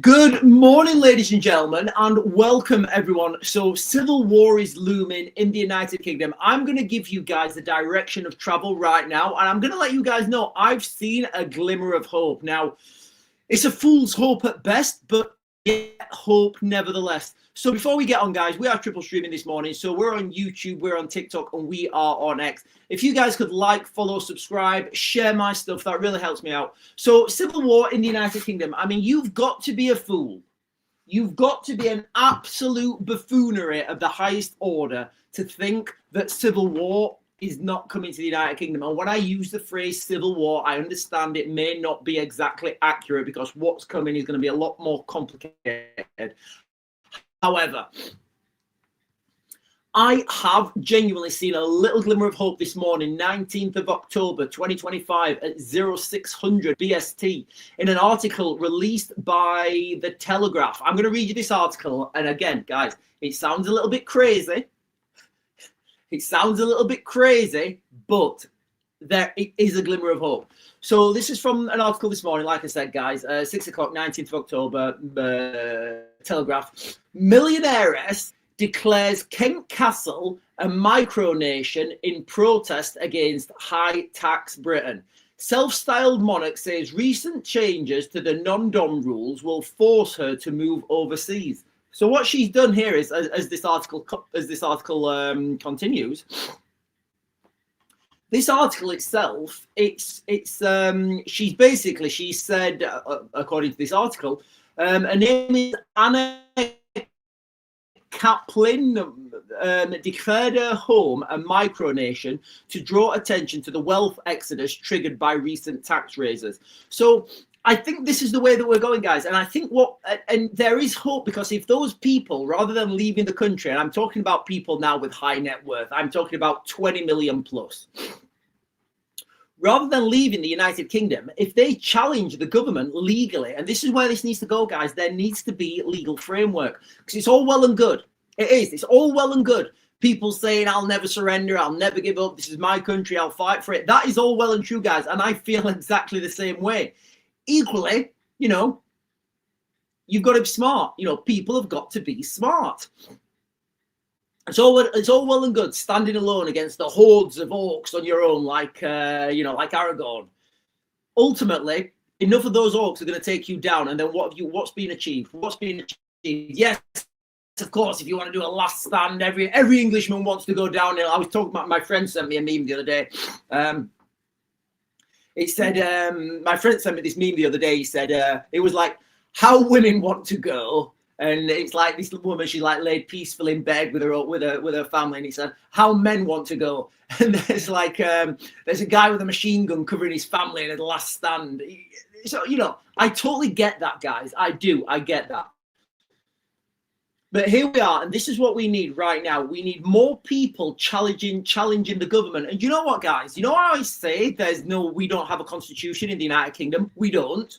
Good morning, ladies and gentlemen, and welcome everyone. So civil war is looming in the United Kingdom. I'm going to give you guys the direction of travel right now, and I'm going to let you guys know I've seen a glimmer of hope. Now, it's a fool's hope at best, but yet hope nevertheless. So before we get on, guys, we are triple streaming this morning. So we're on YouTube, we're on TikTok, and we are on X. If you guys could like, follow, subscribe, share my stuff, that really helps me out. So civil war in the United Kingdom. I mean, you've got to be a fool. You've got to be an absolute buffoonery of the highest order to think that civil war is not coming to the United Kingdom. And when I use the phrase civil war, I understand it may not be exactly accurate because what's coming is going to be a lot more complicated. However, I have genuinely seen a little glimmer of hope this morning, 19th of October, 2025 at 0600 BST, in an article released by The Telegraph. I'm going to read you this article. And again, guys, it sounds a little bit crazy. It sounds a little bit crazy, but there is a glimmer of hope. So this is from an article this morning, like I said, guys, 6 o'clock, 19th of October, Telegraph. Millionairess declares Kent Castle a micronation in protest against high-tax Britain. Self-styled monarch says recent changes to the non-dom rules will force her to move overseas. So what she's done here is, as this article continues, this article itself, she said, according to this article, her name is Anna Kaplan, declared her home a micronation to draw attention to the wealth exodus triggered by recent tax raises. So I think this is the way that we're going, guys. And I think and there is hope, because if those people, rather than leaving the country, and I'm talking about people now with high net worth, I'm talking about 20 million plus, rather than leaving the United Kingdom, if they challenge the government legally, and this is where this needs to go, guys, there needs to be legal framework. Because it's all well and good. It's all well and good. People saying, I'll never surrender, I'll never give up, this is my country, I'll fight for it. That is all well and true, guys. And I feel exactly the same way. Equally, you've got to be smart. People have got to be smart. It's all well and good standing alone against the hordes of orcs on your own, like Aragorn. Ultimately, enough of those orcs are going to take you down, and then what's been achieved? What's been achieved? Yes, of course, if you want to do a last stand, every Englishman wants to go down. I was talking about, my friend sent me a meme the other day. It said, my friend sent me this meme the other day. He said, it was like how women want to go. And it's like this woman, she like laid peaceful in bed with her family, and he said, how men want to go. And there's like there's a guy with a machine gun covering his family in the last stand. So I totally get that, guys. I get that. But here we are, and this is what we need right now. We need more people challenging the government. And you know what, guys? You know how I say we don't have a constitution in the United Kingdom? We don't.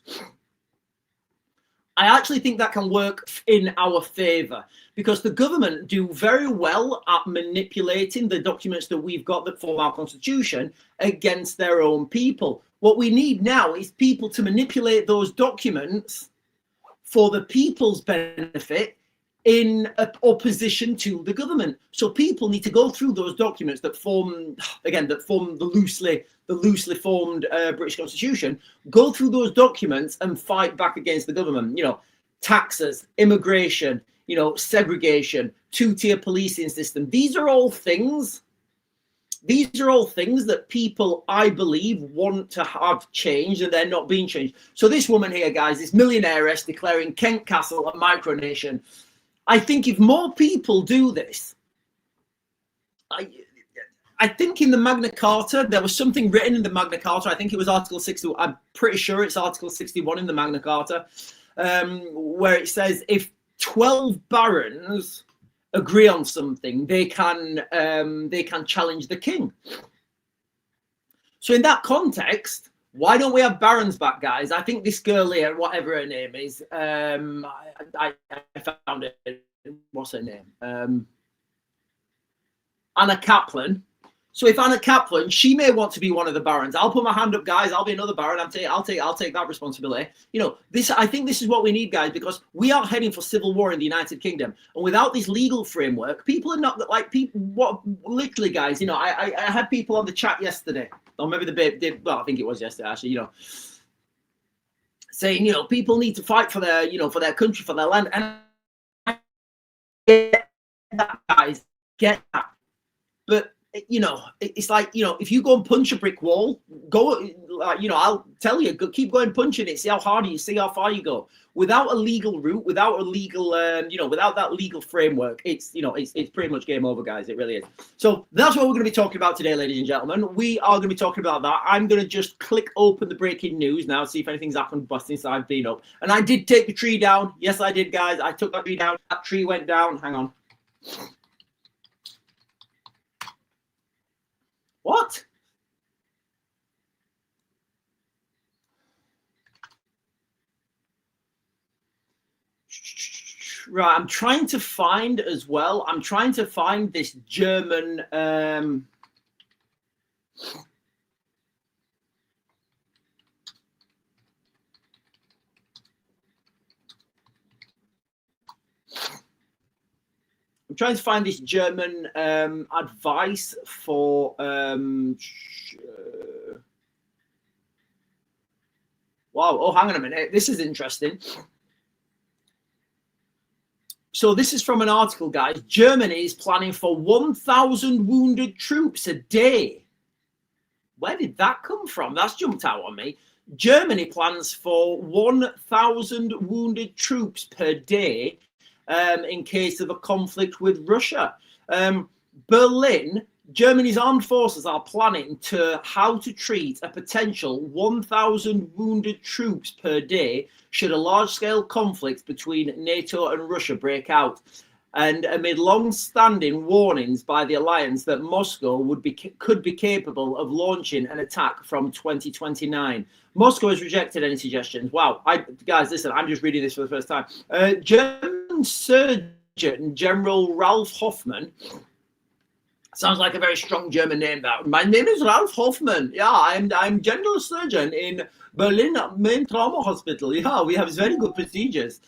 I actually think that can work in our favor, because the government do very well at manipulating the documents that we've got that form our constitution against their own people. What we need now is people to manipulate those documents for the people's benefit in opposition to the government. So people need to go through those documents that form the loosely formed British Constitution, go through those documents and fight back against the government. Taxes, immigration, segregation, two-tier policing system. These are all things that people, I believe, want to have changed, and they're not being changed. So this woman here, guys, this millionairess declaring Kent Castle a micronation. I think if more people do this, I think in the Magna Carta, there was something written in the Magna Carta. I think it was Article 60. I'm pretty sure it's Article 61 in the Magna Carta, where it says if 12 barons agree on something, they can challenge the king. So in that context, why don't we have barons back, guys? I think this girl here, whatever her name is, I found it. What's her name? Anna Kaplan. So if Anna Kaplan, she may want to be one of the barons. I'll put my hand up, guys. I'll be another baron. I'll take that responsibility. You know, I think this is what we need, guys, because we are heading for civil war in the United Kingdom, and without this legal framework, people are not like people. What literally, guys? You know, I had people on the chat yesterday, or maybe the babe did. Well, I think it was yesterday, actually. You know, saying, you know, people need to fight for their, you know, for their country, for their land, and I get that, guys, get that, but you know, it's like, you know, if you go and punch a brick wall, go, you know, I'll tell you, keep going punching it, see how hard you, see how far you go. Without a legal route, without a legal, you know, without that legal framework, it's, you know, it's pretty much game over, guys. It really is. So that's what we're going to be talking about today, ladies and gentlemen. We are going to be talking about that. I'm going to just click open the breaking news now, see if anything's happened since I've been up. And I did take the tree down. Yes, I did, guys. I took that tree down. That tree went down. Hang on. What? Right, I'm trying to find as well. I'm trying to find this German. I'm trying to find this German advice for. Wow. Oh, hang on a minute. This is interesting. So this is from an article, guys. Germany is planning for 1,000 wounded troops a day. Where did that come from? That's jumped out on me. Germany plans for 1,000 wounded troops per day in case of a conflict with Russia. Berlin, Germany's armed forces are planning how to treat a potential 1,000 wounded troops per day should a large-scale conflict between NATO and Russia break out. And amid long-standing warnings by the alliance that Moscow could be capable of launching an attack from 2029. Moscow has rejected any suggestions. Wow, guys, listen, I'm just reading this for the first time. German Surgeon General Ralph Hoffmann. Sounds like a very strong German name. That my name is Ralph Hoffmann. Yeah, I'm general surgeon in Berlin main trauma hospital. Yeah, we have very good procedures.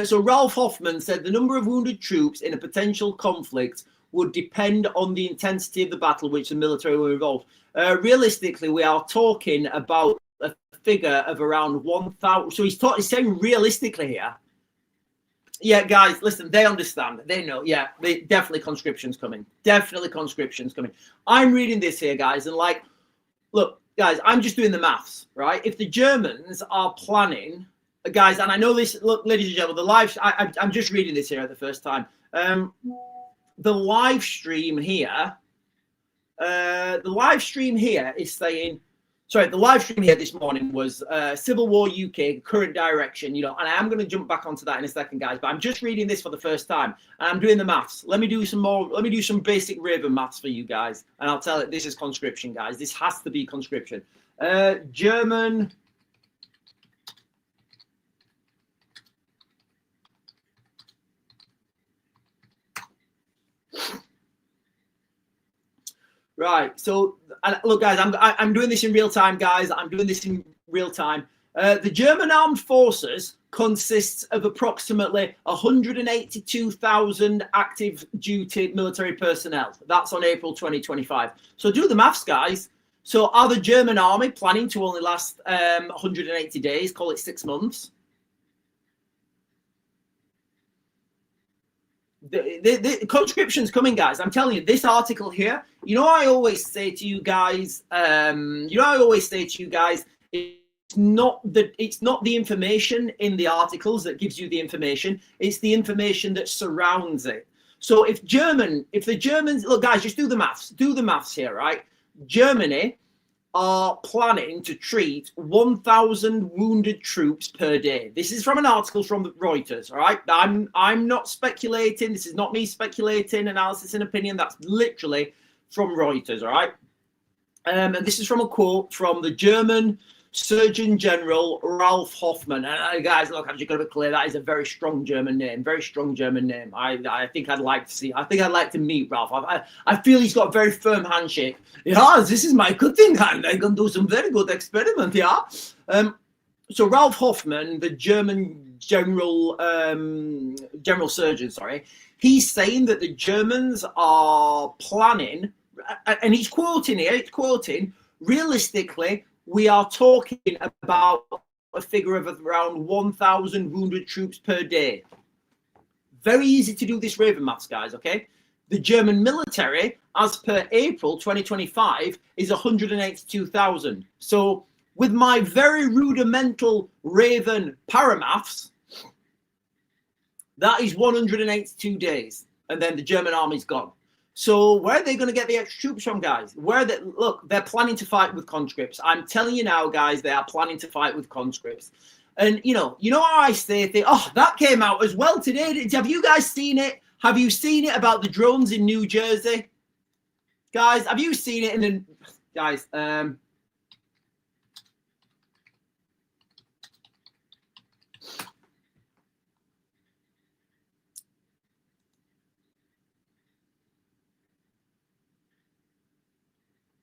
So Ralph Hoffmann said the number of wounded troops in a potential conflict would depend on the intensity of the battle which the military were involved. Realistically, we are talking about a figure of around 1,000. So he's saying realistically here. Yeah, guys, listen, they understand. They know. Yeah, definitely conscription's coming. Definitely conscription's coming. I'm reading this here, guys, and like, look, guys, I'm just doing the maths, right? If the Germans are planning, guys, and I know this, look, ladies and gentlemen, I'm just reading this here at the first time. The live stream here is saying, sorry, the live stream here this morning was Civil War UK, current direction, you know, and I'm going to jump back onto that in a second, guys, but I'm just reading this for the first time, and I'm doing the maths. Let me do some basic Raven maths for you guys, and I'll tell it, this is conscription, guys. This has to be conscription. German... Right. So, look, guys, I'm doing this in real time, guys. I'm doing this in real time. The German armed forces consists of approximately 182,000 active duty military personnel. That's on April 2025. So do the maths, guys. So are the German army planning to only last 180 days, call it 6 months? The conscription's coming, guys. I'm telling you, this article here, you know, I always say to you guys, it's not the information in the articles that gives you the information, it's the information that surrounds it. So if the Germans, look, guys, just do the maths here, right? Germany are planning to treat 1,000 wounded troops per day. This is from an article from Reuters, all right? I'm not speculating. This is not me speculating, analysis and opinion. That's literally from Reuters, all right? And this is from a quote from the German Surgeon General Ralph Hoffmann. And guys, look, I'm just going to be clear. That is a very strong German name. Very strong German name. I think I'd like to see. I think I'd like to meet Ralph. I feel he's got a very firm handshake. Yeah, this is my cutting hand. I can do some very good experiment. Yeah. So Ralph Hoffmann, the German general surgeon, sorry, he's saying that the Germans are planning, and he's quoting here. It's quoting. Realistically, we are talking about a figure of around 1,000 wounded troops per day. Very easy to do this Raven maths, guys, okay? The German military, as per April 2025, is 182,000. So with my very rudimental Raven paramaths, that is 182 days. And then the German army's gone. So where are they going to get the extra troops from, guys? Look, they're planning to fight with conscripts. I'm telling you now, guys, they are planning to fight with conscripts. And, you know how I say, oh, that came out as well today. Have you guys seen it? Have you seen it about the drones in New Jersey? Guys, have you seen it guys,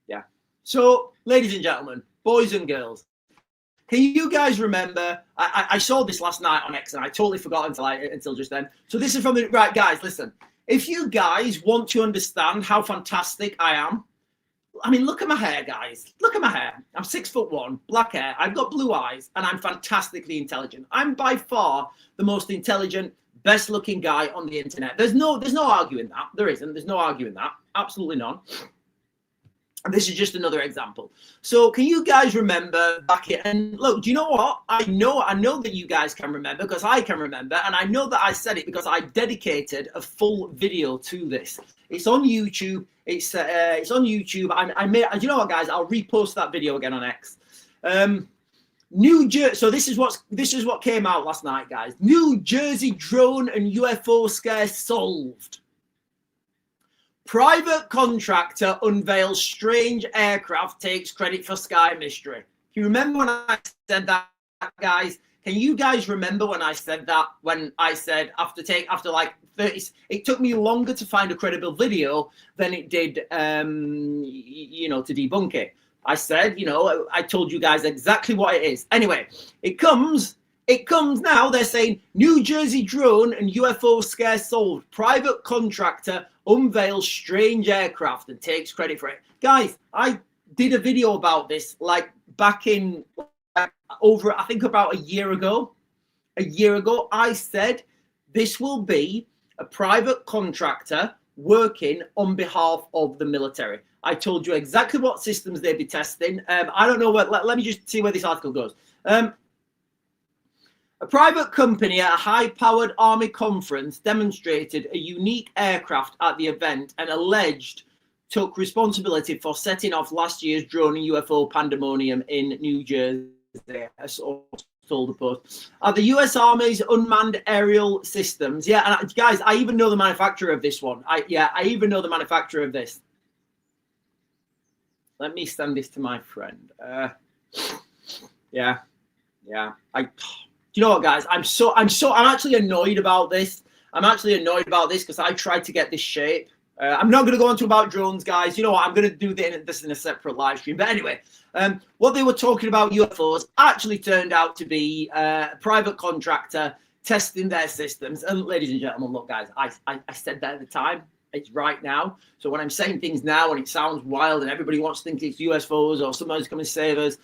yeah. So, ladies and gentlemen, boys and girls, can you guys remember? I saw this last night on X and I totally forgot until just then. So this is from the right, guys. Listen, if you guys want to understand how fantastic I am, I mean, look at my hair, guys. Look at my hair. I'm 6'1", black hair. I've got blue eyes, and I'm fantastically intelligent. I'm by far the most intelligent, best-looking guy on the internet. There's no arguing that. There isn't. There's no arguing that. Absolutely none. And this is just another example. So can you guys remember back here? And look, do you know what? I know that you guys can remember because I can remember. And I know that I said it because I dedicated a full video to this. It's on YouTube. It's on YouTube. You know what, guys? I'll repost that video again on X. New Jersey. So this is what came out last night, guys. New Jersey drone and UFO scare solved. Private contractor unveils strange aircraft, takes credit for sky mystery. Do you remember when I said that, guys? Can you guys remember when I said that? When I said after like 30, it took me longer to find a credible video than it did, to debunk it. I said, I told you guys exactly what it is. Anyway, it comes now. They're saying New Jersey drone and UFO scare solved. Private contractor unveils strange aircraft and takes credit for it. Guys, I did a video about this back in I think about a year ago. I said this will be a private contractor working on behalf of the military. I told you exactly what systems they'd be testing. I don't know what. Let me just see where this article goes. A private company at a high-powered army conference demonstrated a unique aircraft at the event and alleged took responsibility for setting off last year's drone and UFO pandemonium in New Jersey, as told the Post. The U.S. Army's unmanned aerial systems. Yeah, and guys, I even know the manufacturer of this one. I even know the manufacturer of this. Let me send this to my friend. Yeah. You know what, guys? I'm actually annoyed about this. Because I tried to get this shape. I'm not going to go into about drones, guys. You know what? I'm going to do this in a separate live stream. But anyway, what they were talking about UFOs actually turned out to be a private contractor testing their systems. And ladies and gentlemen, look, guys, I said that at the time. It's right now. So when I'm saying things now and it sounds wild and everybody wants to think it's UFOs or someone's coming to save us,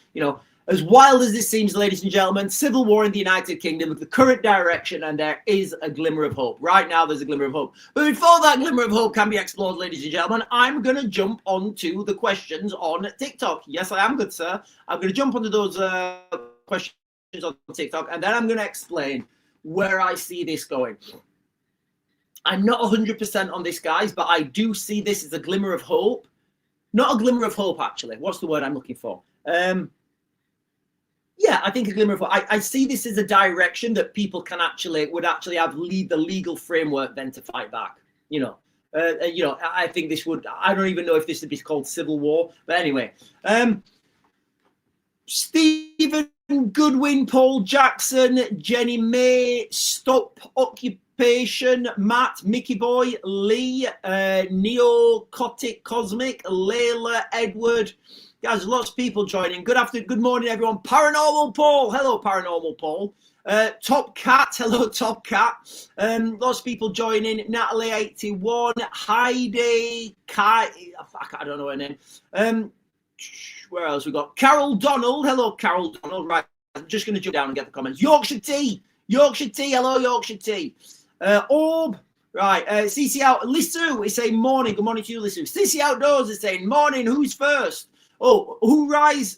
as wild as this seems, ladies and gentlemen, civil war in the United Kingdom with the current direction, and there is a glimmer of hope. Right now, there's a glimmer of hope. But before that glimmer of hope can be explored, ladies and gentlemen, I'm going to jump onto the questions on TikTok. Yes, I am, good sir. I'm going to jump onto those questions on TikTok, and then I'm going to explain where I see this going. I'm not 100% on this, guys, but I do see this as a glimmer of hope. Not a glimmer of hope, actually. What's the word I'm looking for? Yeah, I think a glimmer of hope. I see this as a direction that people would actually have the legal framework then to fight back. I think this would. I don't even know if this would be called civil war, but anyway. Stephen Goodwin, Paul Jackson, Jenny May, Stop Occupation, Matt, Mickey Boy, Lee, Neocotic Cosmic, Layla, Edward. Guys, lots of people joining. Good morning, everyone. Paranormal Paul. Hello, Paranormal Paul. Top Cat. Hello, Top Cat. Lots of people joining. Natalie 81, Heidi, Kai. I don't know her name. Where else we got? Carol Donald. Hello, Carol Donald. Right, I'm just going to jump down and get the comments. Yorkshire Tea. Yorkshire Tea. Hello, Yorkshire Tea. Orb. Right. CC Out. Lisu is saying morning. Good morning to you, Lisu. CC Outdoors is saying morning. Who's first? Oh, who rise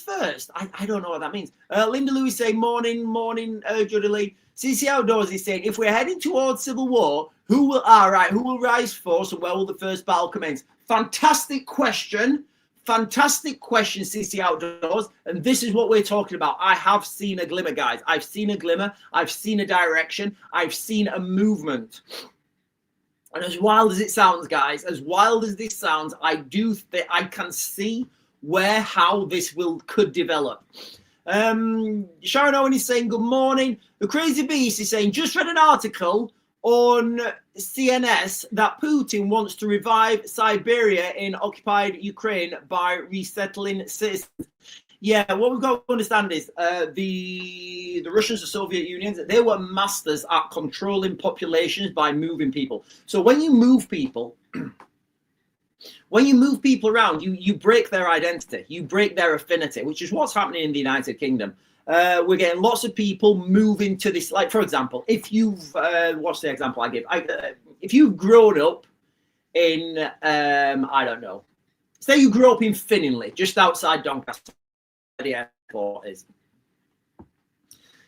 first? I don't know what that means. Linda Lewis saying morning, Judy Lee. CC Outdoors is saying if we're heading towards civil war, who will rise first and where will the first battle commence? Fantastic question, CC Outdoors, and this is what we're talking about. I have seen a glimmer, guys. I've seen a glimmer. I've seen a direction. I've seen a movement. And as wild as it sounds, guys, as wild as this sounds, I can see how this could develop. Sharon Owen is saying good morning. The Crazy Beast is saying just read an article on CNS that Putin wants to revive Siberia in occupied Ukraine by resettling citizens. Yeah, what we've got to understand is the Russians, the Soviet Union, they were masters at controlling populations by moving people. So when you move people, around, you break their identity, you break their affinity, which is what's happening in the United Kingdom. We're getting lots of people moving to this. Like, for example, if you've what's the example I give? If you've grown up in I don't know, say you grew up in Finningley, just outside Doncaster. The airport is.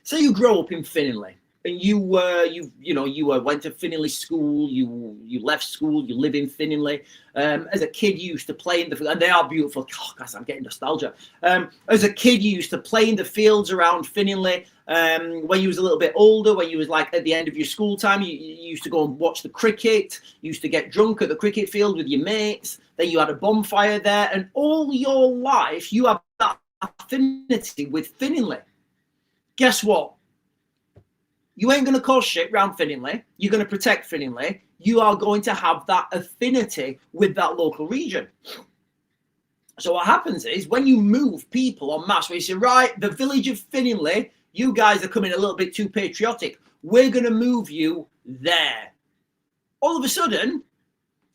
Say you grow up in Finningley and you went to Finningley school, you left school, you live in Finningley. As a kid you used to play in and they are beautiful. Oh guys, I'm getting nostalgia. As a kid you used to play in the fields around Finningley. When you was a little bit older, when you was like at the end of your school time, you used to go and watch the cricket, you used to get drunk at the cricket field with your mates, then you had a bonfire there, and all your life you have that affinity with Finningley. Guess what? You ain't going to cause shit around Finningley. You're going to protect Finningley. You are going to have that affinity with that local region. So what happens is when you move people en masse, where you say, right, the village of Finningley, you guys are coming a little bit too patriotic. We're going to move you there. All of a sudden,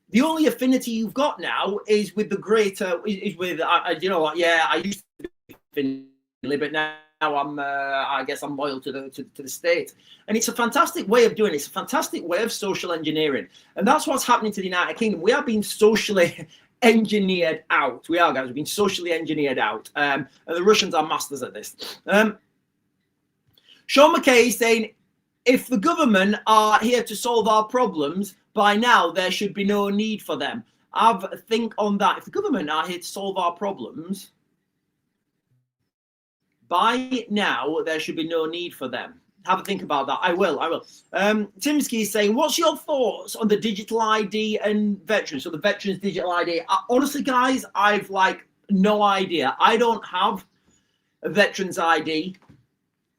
the only affinity you've got now is with the greater, is with, you know what, yeah, I used to be Finningley, but now I guess I'm loyal to the state. And it's a fantastic way of doing it. It's a fantastic way of social engineering. And that's what's happening to the United Kingdom. We are being socially engineered out. We are, guys. We've been socially engineered out. And the Russians are masters at this. Sean McKay is saying, if the government are here to solve our problems, by now there should be no need for them. Have a think on that. If the government are here to solve our problems, by now there should be no need for them. Have a think about that. I will. Timsky is saying, what's your thoughts on the digital ID and veterans? So the veterans digital ID. Honestly, guys, I've no idea. I don't have a veterans ID.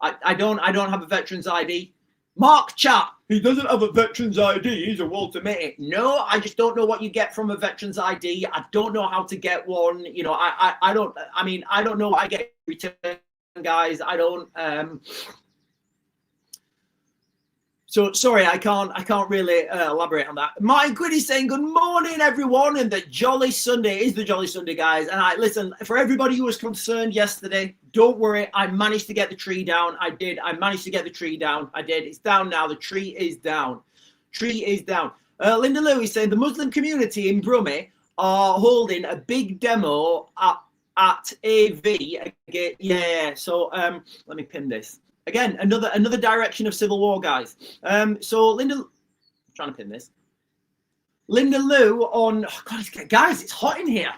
I don't have a veterans ID. Mark Chat, he doesn't have a veterans ID. He's a Walter Mitty. No, I just don't know what you get from a veterans ID. I don't know how to get one. You know, I don't know what I get in return, guys. I don't. So sorry, I can't really elaborate on that. Martin Quinn is saying good morning, everyone, and the Jolly Sunday is the Jolly Sunday, guys. And listen, for everybody who was concerned yesterday, don't worry. I managed to get the tree down. I did. I managed to get the tree down. I did. It's down now. The tree is down. Tree is down. Linda Lewis saying the Muslim community in Brummie are holding a big demo at AV. Yeah. So let me pin this. Again, another direction of civil war, guys. So Linda, I'm trying to pin this. Linda Lou on, oh God, guys, it's hot in here.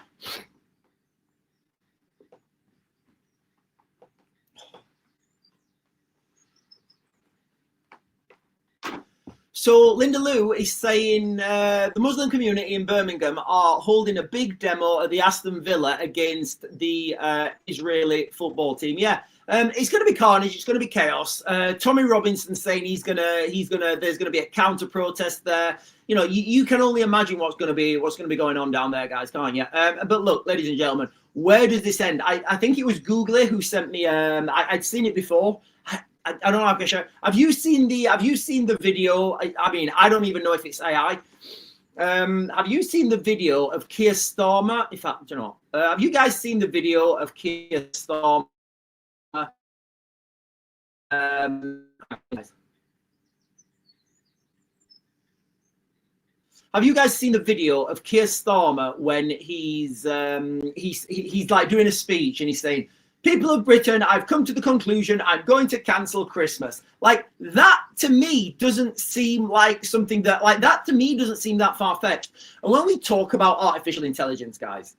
So Linda Lou is saying the Muslim community in Birmingham are holding a big demo at the Aston Villa against the Israeli football team. Yeah, it's going to be carnage. It's going to be chaos. Tommy Robinson saying there's going to be a counter protest there. You know, you can only imagine what's going to be going on down there, guys, can't you? But look, ladies and gentlemen, where does this end? I think it was Googly who sent me. I'd seen it before. I don't know how I can show. Have you seen the video? I mean, I don't even know if it's AI. Have you seen the video of Keir Starmer? In fact, you know, have you guys seen the video of Keir Starmer? Have you guys seen the video of Keir Starmer when he's like doing a speech and he's saying, "People of Britain, I've come to the conclusion I'm going to cancel Christmas." Like that to me doesn't seem like something that to me doesn't seem that far-fetched. And when we talk about artificial intelligence, guys,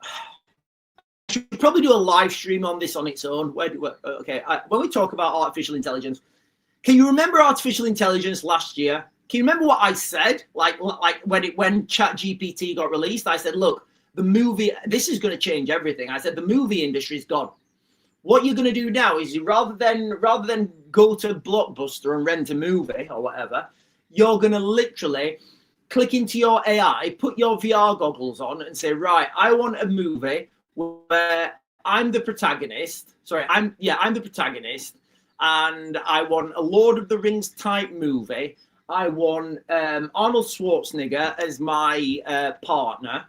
I should probably do a live stream on this on its own. When we talk about artificial intelligence, can you remember artificial intelligence last year? Can you remember what I said? Like when ChatGPT got released, I said, look, the movie, this is going to change everything. I said the movie industry is gone. What you're going to do now is rather than go to Blockbuster and rent a movie or whatever, you're going to literally click into your AI, put your VR goggles on and say, right, I want a movie where I'm the protagonist. I'm the protagonist, and I want a Lord of the Rings type movie. I want Arnold Schwarzenegger as my partner.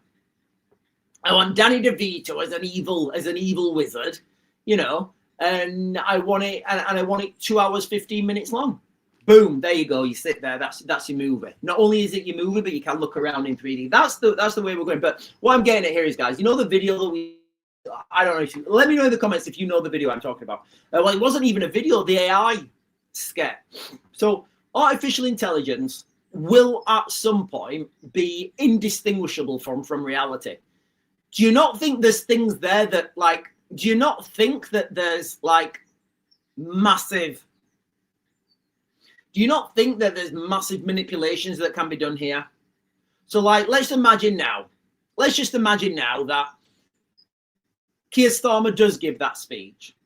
I want Danny DeVito as an evil wizard, you know, and I want it, and I want it 2 hours, 15 minutes long. Boom, there you go. You sit there. That's your movie. Not only is it your movie, but you can look around in 3D. That's the way we're going. But what I'm getting at here is, guys, you know the video that I don't know if you, let me know in the comments if you know the video I'm talking about. Well, it wasn't even a video, the AI scare. So artificial intelligence will at some point be indistinguishable from reality. Do you not think there's things there that do you not think that there's massive manipulations that can be done here? So let's just imagine now that Keir Starmer does give that speech.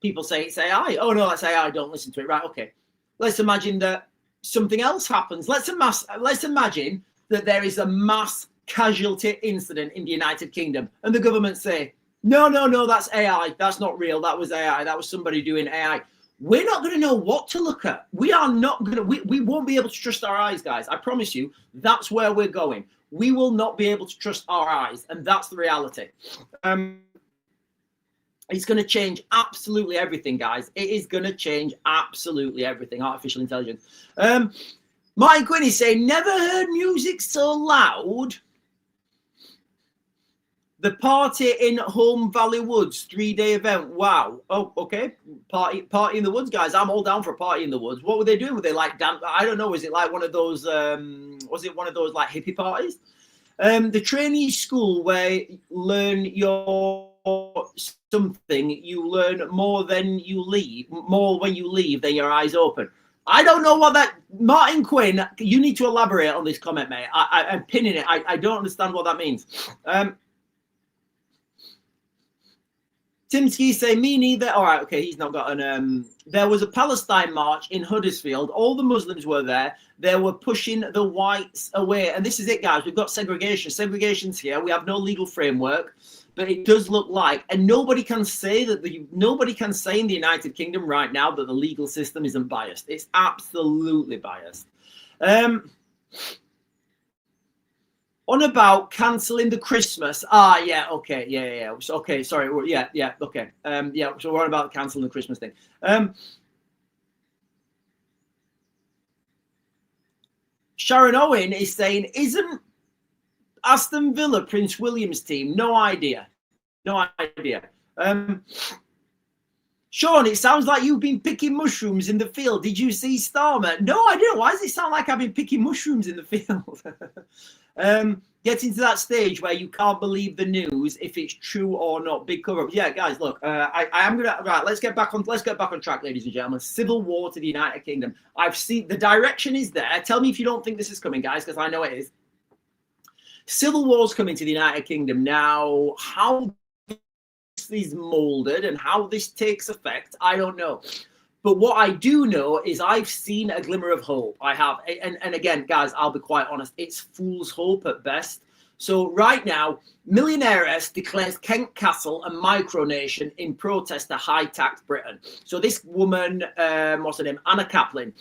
People say it's AI. Oh no, that's AI. Don't listen to it. Right? Okay. Let's imagine that something else happens. Let's imagine that there is a mass casualty incident in the United Kingdom, and the government say, no, that's AI. That's not real. That was AI. That was somebody doing AI. We're not going to know what to look at. We are not going to. We won't be able to trust our eyes, guys. I promise you. That's where we're going. We will not be able to trust our eyes, and that's the reality. It's going to change absolutely everything, guys. It is going to change absolutely everything. Artificial intelligence. Martin Quinn is saying, never heard music so loud. The party in Home Valley Woods, 3-day event. Wow. Oh, okay. Party in the woods, guys. I'm all down for a party in the woods. What were they doing? Were they dance? I don't know. Was it one of those? Was it one of those hippie parties? The trainee school where you learn your something, you learn more when you leave than your eyes open. I don't know what that, Martin Quinn, you need to elaborate on this comment, mate. I'm pinning it. I don't understand what that means. Timsky say, me neither. All right, okay, he's not got an... there was a Palestine march in Huddersfield. All the Muslims were there. They were pushing the whites away. And this is it, guys. We've got segregation. Segregation's here. We have no legal framework. But it does look like, and nobody can say in the United Kingdom right now that the legal system isn't biased. It's absolutely biased. On about cancelling the Christmas. Yeah, okay, yeah. Okay, sorry, yeah, okay. Yeah, so we're on about cancelling the Christmas thing. Sharon Owen is saying, isn't Aston Villa Prince William's team? No idea. Sean, it sounds like you've been picking mushrooms in the field. Did you see Starmer? No, I didn't. Why does it sound like I've been picking mushrooms in the field? Getting to that stage where you can't believe the news if it's true or not. Big cover up. Yeah, guys, look, I am gonna right. Let's get back on track, ladies and gentlemen. Civil war to the United Kingdom. I've seen the direction is there. Tell me if you don't think this is coming, guys, because I know it is. Civil war's coming to the United Kingdom now. How this is molded and how this takes effect, I don't know. But what I do know is I've seen a glimmer of hope. I have. And again, guys, I'll be quite honest. It's fool's hope at best. So right now, Millionairess declares Kent Castle a micronation in protest to high-tax Britain. So this woman, what's her name? Anna Kaplan.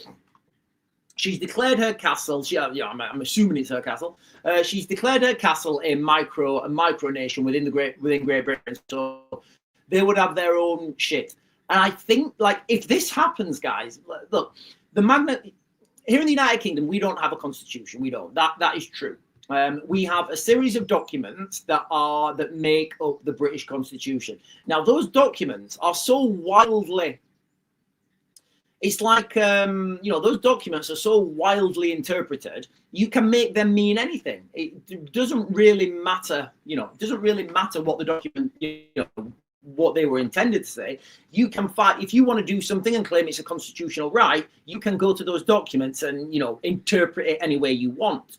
She's declared her castle. I'm assuming it's her castle. She's declared her castle a micronation within Great Britain. So they would have their own shit. And I think, like, if this happens, guys, look, here in the United Kingdom, we don't have a constitution. We don't. That is true. We have a series of documents that make up the British Constitution. Now, those documents are so wildly. It's like, those documents are so wildly interpreted, you can make them mean anything. It doesn't really matter, it doesn't really matter what the document, what they were intended to say. You can fight if you want to do something and claim it's a constitutional right. You can go to those documents and interpret it any way you want,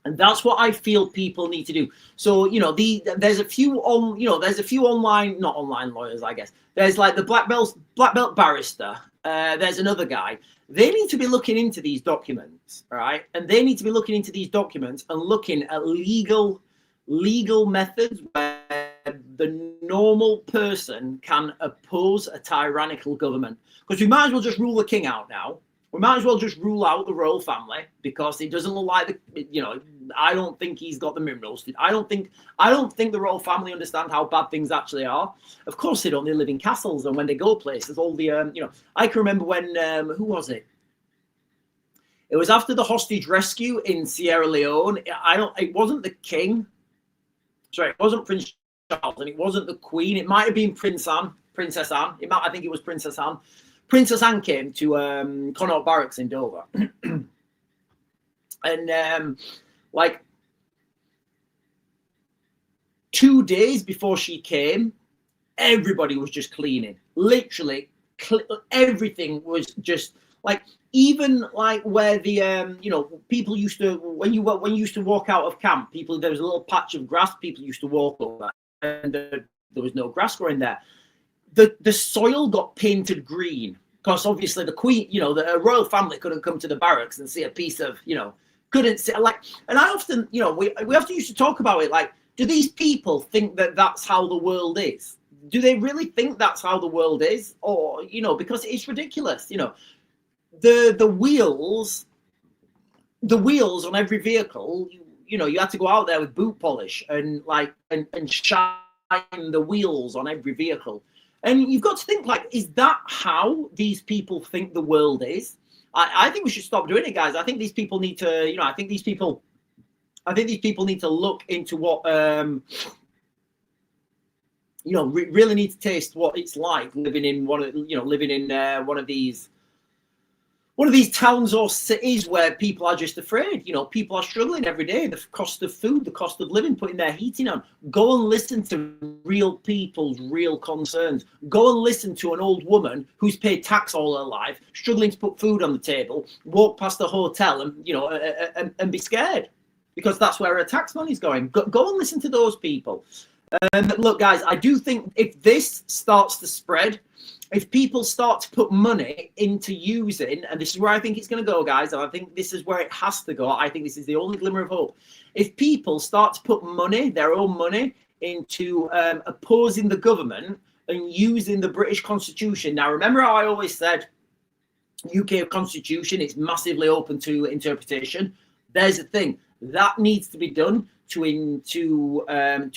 and that's what I feel people need to do. So there's a few online, not online lawyers, I guess. There's like the black belt barrister. There's another guy. They need to be looking into these documents, right? And they need to be looking into these documents and looking at legal methods where the normal person can oppose a tyrannical government. Because we might as well just rule the king out now. We might as well just rule out the royal family because he doesn't look like I don't think he's got the minerals. I don't think the royal family understand how bad things actually are. Of course they don't. They live in castles, and when they go places, all the I can remember when who was it? It was after the hostage rescue in Sierra Leone. It wasn't the king. Sorry, it wasn't Prince Charles, and it wasn't the Queen. It might have been Princess Anne. I think it was Princess Anne. Princess Anne came to Connaught Barracks in Dover, and like 2 days before she came, everybody was just cleaning. Literally, everything was just like, even like where the people used to, when you used to walk out of camp, there was a little patch of grass people used to walk over, and there was no grass growing there. The soil got painted green because obviously the Queen, the royal family couldn't come to the barracks and see a piece of, couldn't see, like, and I often, we often used to talk about it, like, do these people think that that's how the world is? Do they really think that's how the world is? Or, because it's ridiculous, the wheels on every vehicle, you had to go out there with boot polish and shine the wheels on every vehicle. And you've got to think, like, is that how these people think the world is? I think we should stop doing it, guys. I think these people need to, I think these people need to look into what, really need to taste what it's like living in one of these towns or cities where people are just afraid. People are struggling every day. The cost of food, the cost of living, putting their heating on. Go and listen to real people's real concerns. Go and listen to an old woman who's paid tax all her life, struggling to put food on the table, walk past the hotel and be scared because that's where her tax money's going. Go and listen to those people. Look, guys, I do think if this starts to spread, if people start to put money into using, and this is where I think it's going to go, guys, and I think this is where it has to go. I think this is the only glimmer of hope. If people start to put money, their own money, into opposing the government and using the British Constitution. Now, remember how I always said UK Constitution is massively open to interpretation. There's a thing that needs to be done to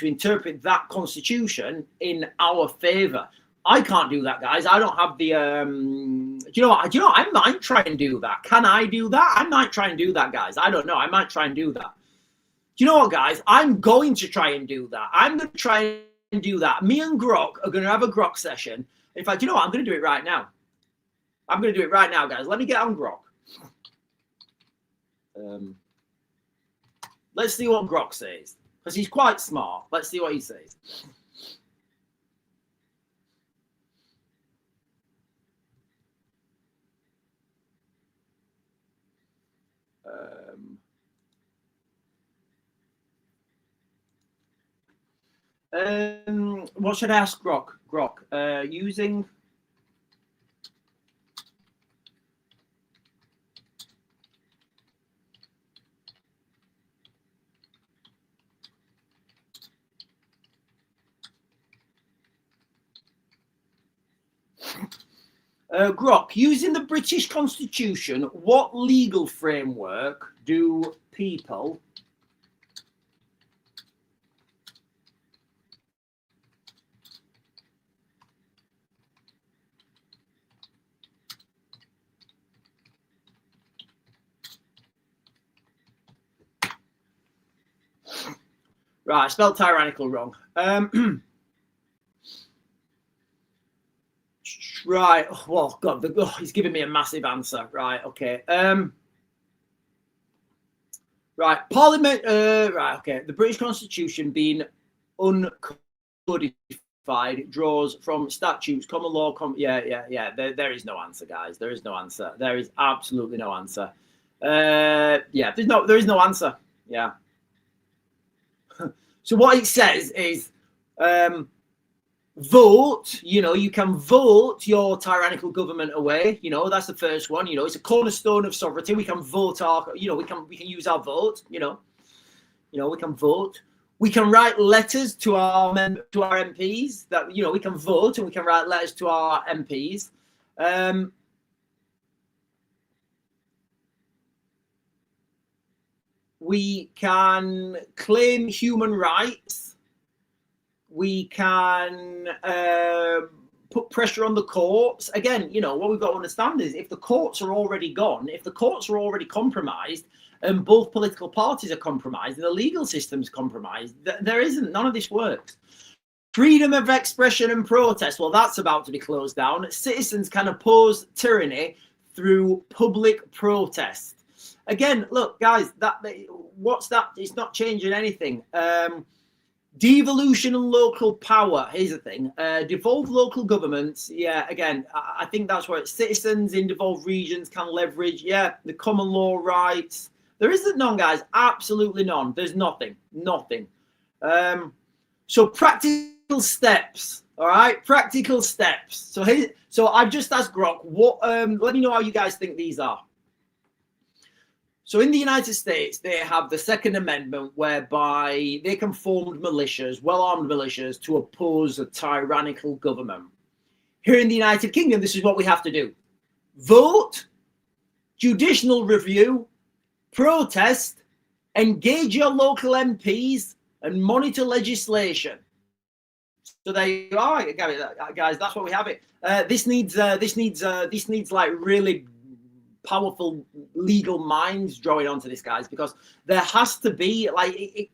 interpret that Constitution in our favour. I can't do that, guys. I don't have the. Do you know what? I might try and do that. Can I do that? I might try and do that, guys. I don't know. I might try and do that. Do you know what, guys? I'm going to try and do that. I'm going to try and do that. Me and Grok are going to have a Grok session. In fact, you know what? I'm going to do it right now. I'm going to do it right now, guys. Let me get on Grok. Let's see what Grok says, because he's quite smart. Let's see what he says. What should I ask Grok? Using Grok, using the British Constitution, what legal framework do people right, I spelled tyrannical wrong. Right. Well, God, he's giving me a massive answer. Right. Okay. Right. Parliament. Right. Okay. The British Constitution being uncodified draws from statutes, common law. Yeah. There is no answer, guys. There is no answer. There is absolutely no answer. Yeah. There is no answer. Yeah. So what it says is, vote, you can vote your tyrannical government away. That's the first one. It's a cornerstone of sovereignty. We can vote we can use our vote. We can vote. We can write letters to our MPs. That we can vote and we can write letters to our MPs. We can claim human rights. We can put pressure on the courts. Again, what we've got to understand is if the courts are already gone, if the courts are already compromised, and both political parties are compromised, and the legal system's compromised, none of this works. Freedom of expression and protest, well, that's about to be closed down. Citizens can oppose tyranny through public protest. Again, look, guys, what's that? It's not changing anything. Devolution and local power. Here's the thing. Devolved local governments. Yeah, again, I think that's where citizens in devolved regions can leverage. Yeah, the common law rights. There isn't none, guys. Absolutely none. There's nothing. So practical steps. All right, practical steps. So I've just asked Grok. Let me know how you guys think these are. So in the United States, they have the Second Amendment whereby they can form militias, well-armed militias, to oppose a tyrannical government. Here in the United Kingdom, this is what we have to do. Vote, judicial review, protest, engage your local MPs, and monitor legislation. So there you are, guys. That's what we have it. This needs like really powerful legal minds drawing onto this, guys, because there has to be I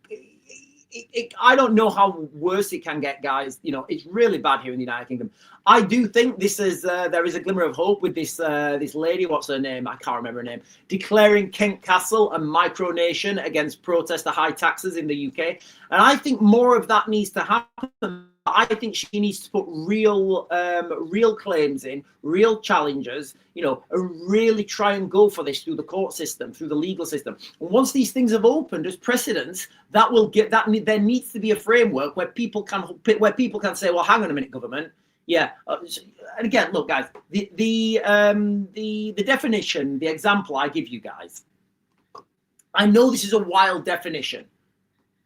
don't know how worse it can get, guys. It's really bad here in the United Kingdom. I do think this is there is a glimmer of hope with this lady, what's her name? I can't remember her name, declaring Kent Castle a micronation against protest the high taxes in the UK. And I think more of that needs to happen. I think she needs to put real claims in, real challenges, and really try and go for this through the court system, through the legal system. And once these things have opened as precedents, that will get that. There needs to be a framework where people can say, well, hang on a minute, government. Yeah. And again, look, guys, the definition, the example I give you guys, I know this is a wild definition.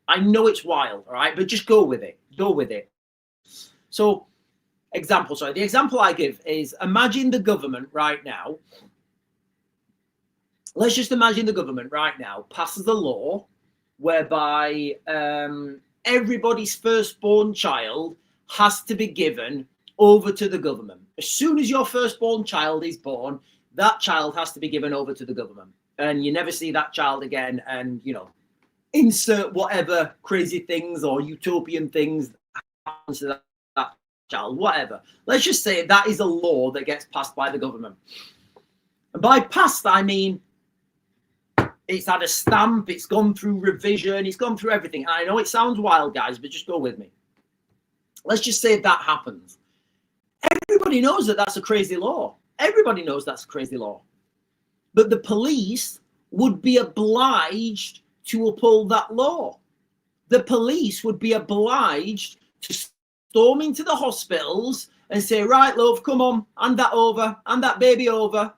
I know it's wild, all right, but just go with it. So, the example I give is, imagine the government right now. Let's just imagine the government right now passes a law whereby everybody's firstborn child has to be given over to the government. As soon as your firstborn child is born, that child has to be given over to the government. And you never see that child again. And, insert whatever crazy things or utopian things happens to that child, whatever. Let's just say that is a law that gets passed by the government. And by passed, I mean It's had a stamp. It's gone through revision. It's gone through everything. And I know it sounds wild, guys, but just go with me. Let's just say that happens. Everybody knows that that's a crazy law. Everybody knows that's a crazy law. But the police would be obliged to uphold that law. The police would be obliged to storm into the hospitals and say, right, love, come on, hand that over, hand that baby over.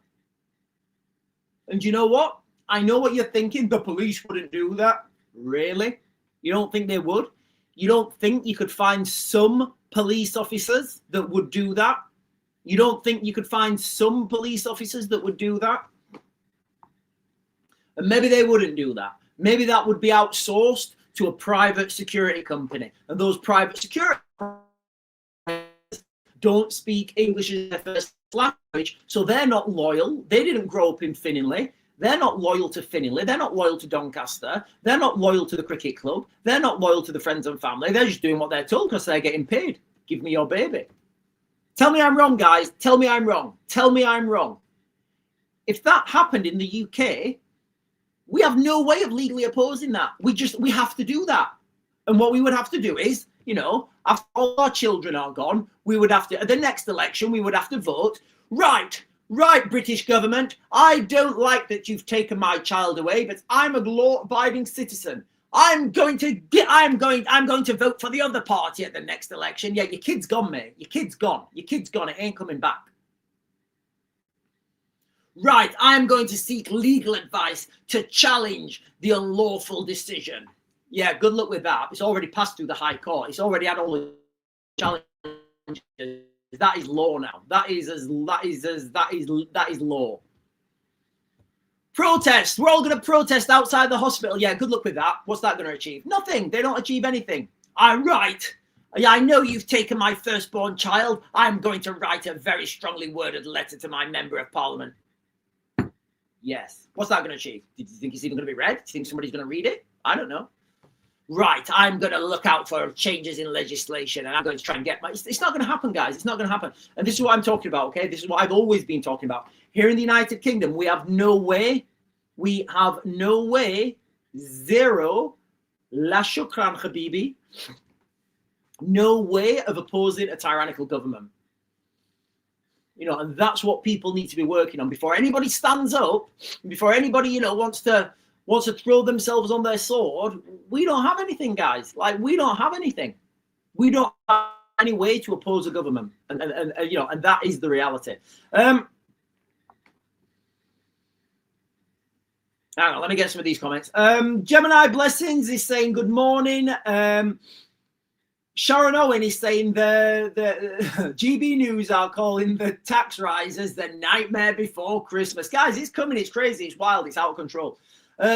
And you know what? I know what you're thinking. The police wouldn't do that. Really? You don't think they would? You don't think you could find some police officers that would do that? You don't think you could find some police officers that would do that? And maybe they wouldn't do that. Maybe that would be outsourced to a private security company. And those private security don't speak English as their first language, so they're not loyal. They didn't grow up in Finningley. They're not loyal to Finningley. They're not loyal to Doncaster. They're not loyal to the cricket club. They're not loyal to the friends and family. They're just doing what they're told because they're getting paid. Give me your baby. Tell me I'm wrong, guys. Tell me I'm wrong. Tell me I'm wrong. If that happened in the UK, we have no way of legally opposing that. We have to do that. And what we would have to do is, you know, after all our children are gone, we would have to, at the next election, we would have to vote, right, British government, I don't like that you've taken my child away, but I'm a law-abiding citizen. I'm going to vote for the other party at the next election. Yeah, your kid's gone, mate. Your kid's gone. Your kid's gone. It ain't coming back. Right, I'm going to seek legal advice to challenge the unlawful decision. Yeah, good luck with that. It's already passed through the High Court. It's already had all the challenges. That is law now. That is law. Protest. We're all going to protest outside the hospital. Yeah, good luck with that. What's that going to achieve? Nothing. They don't achieve anything. I'm right. Yeah, I know you've taken my firstborn child. I'm going to write a very strongly worded letter to my member of parliament. Yes. What's that going to achieve? Do you think it's even going to be read? Do you think somebody's going to read it? I don't know. Right, I'm going to look out for changes in legislation and I'm going to try and get my... It's not going to happen, guys. It's not going to happen. And this is what I'm talking about, okay? This is what I've always been talking about. Here in the United Kingdom, we have no way, zero, la shukran, habibi, no way of opposing a tyrannical government. You know, and that's what people need to be working on before anybody stands up, before anybody, you know, wants to throw themselves on their sword. We don't have anything, guys. Like, we don't have anything. We don't have any way to oppose a government, and you know, and that is the reality. Hang on, let me get some of these comments. Gemini Blessings is saying good morning. Sharon Owen is saying the GB News are calling the tax rises the nightmare before Christmas. Guys, it's coming. It's crazy. It's wild. It's out of control.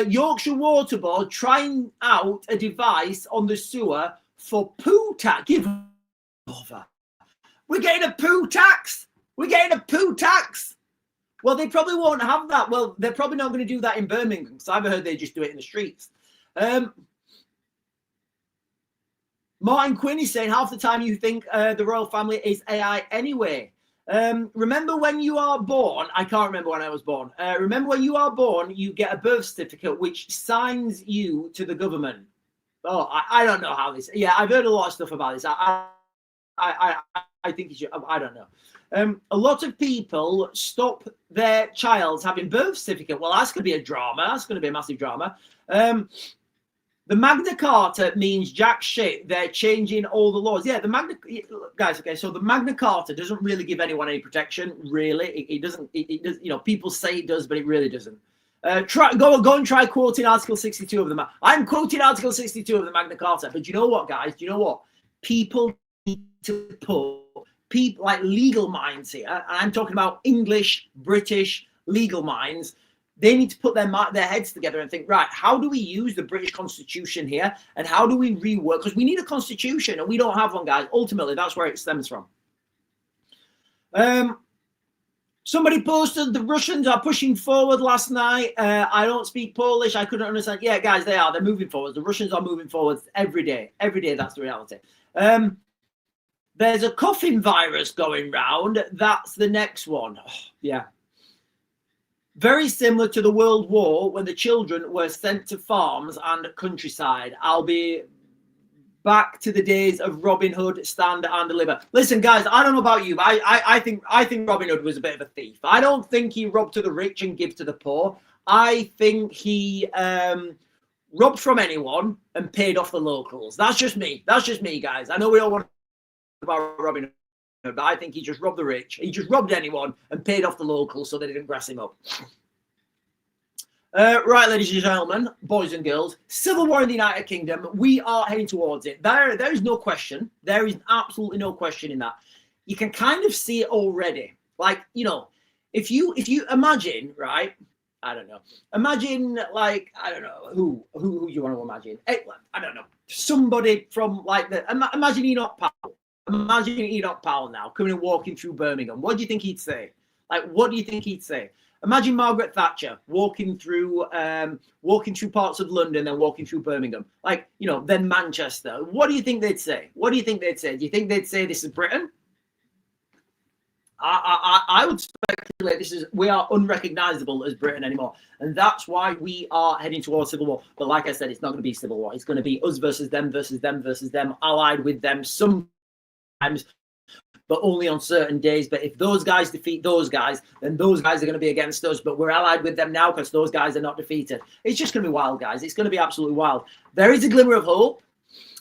Yorkshire Water Board trying out a device on the sewer for poo tax. Give over. We're getting a poo tax. We're getting a poo tax. Well, they probably won't have that. Well, they're probably not going to do that in Birmingham, because I've heard they just do it in the streets. Martin Quinn is saying half the time you think the royal family is AI anyway. Remember when you are born, I can't remember when I was born. Remember when you are born, you get a birth certificate which signs you to the government. Oh, I don't know how this. Yeah, I've heard a lot of stuff about this. I think you should. I don't know. A lot of people stop their child's having birth certificate. Well, that's going to be a drama. That's going to be a massive drama. The Magna Carta means jack shit. They're changing all the laws. Yeah, the Magna... Guys, okay, so the Magna Carta doesn't really give anyone any protection, really. It doesn't... It does, you know, people say it does, but it really doesn't. Go and try quoting Article 62 of the... I'm quoting Article 62 of the Magna Carta, but you know what, guys? Do you know what? People need to put... people like legal minds here, and I'm talking about English, British legal minds. They need to put their heads together and think, right, how do we use the British Constitution here? And how do we rework? Because we need a constitution and we don't have one, guys. Ultimately, that's where it stems from. Somebody posted the Russians are pushing forward last night. I don't speak Polish. I couldn't understand. Yeah, guys, they are. They're moving forward. The Russians are moving forward every day. Every day, that's the reality. There's a coughing virus going round. That's the next one. Oh, yeah. Very similar to the World War when the children were sent to farms and countryside. I'll be back to the days of Robin Hood, stand and deliver. Listen, guys, I don't know about you, but I think Robin Hood was a bit of a thief. I don't think he robbed to the rich and give to the poor. I think he robbed from anyone and paid off the locals. That's just me. That's just me, guys. I know we all want to talk about Robin Hood, but I think he just robbed the rich. He just robbed anyone and paid off the locals so they didn't grass him up. Right, ladies and gentlemen, boys and girls, civil war in the United Kingdom, we are heading towards it. There is no question. There is absolutely no question in that. You can kind of see it already. Like, you know, if you imagine, right, I don't know, imagine like, I don't know, who you want to imagine? I don't know, somebody from like imagine Enoch Powell. Imagine Enoch Powell now coming and walking through Birmingham. What do you think he'd say? Like, what do you think he'd say? Imagine Margaret Thatcher walking through parts of London, then walking through Birmingham, like, you know, then Manchester. What do you think they'd say? What do you think they'd say? Do you think they'd say this is Britain? I would speculate we are unrecognizable as Britain anymore, and that's why we are heading towards civil war. But like I said, it's not going to be civil war. It's going to be us versus them versus them versus them, allied with them sometimes, but only on certain days. But if those guys defeat those guys, then those guys are going to be against us. But we're allied with them now because those guys are not defeated. It's just going to be wild, guys. It's going to be absolutely wild. There is a glimmer of hope.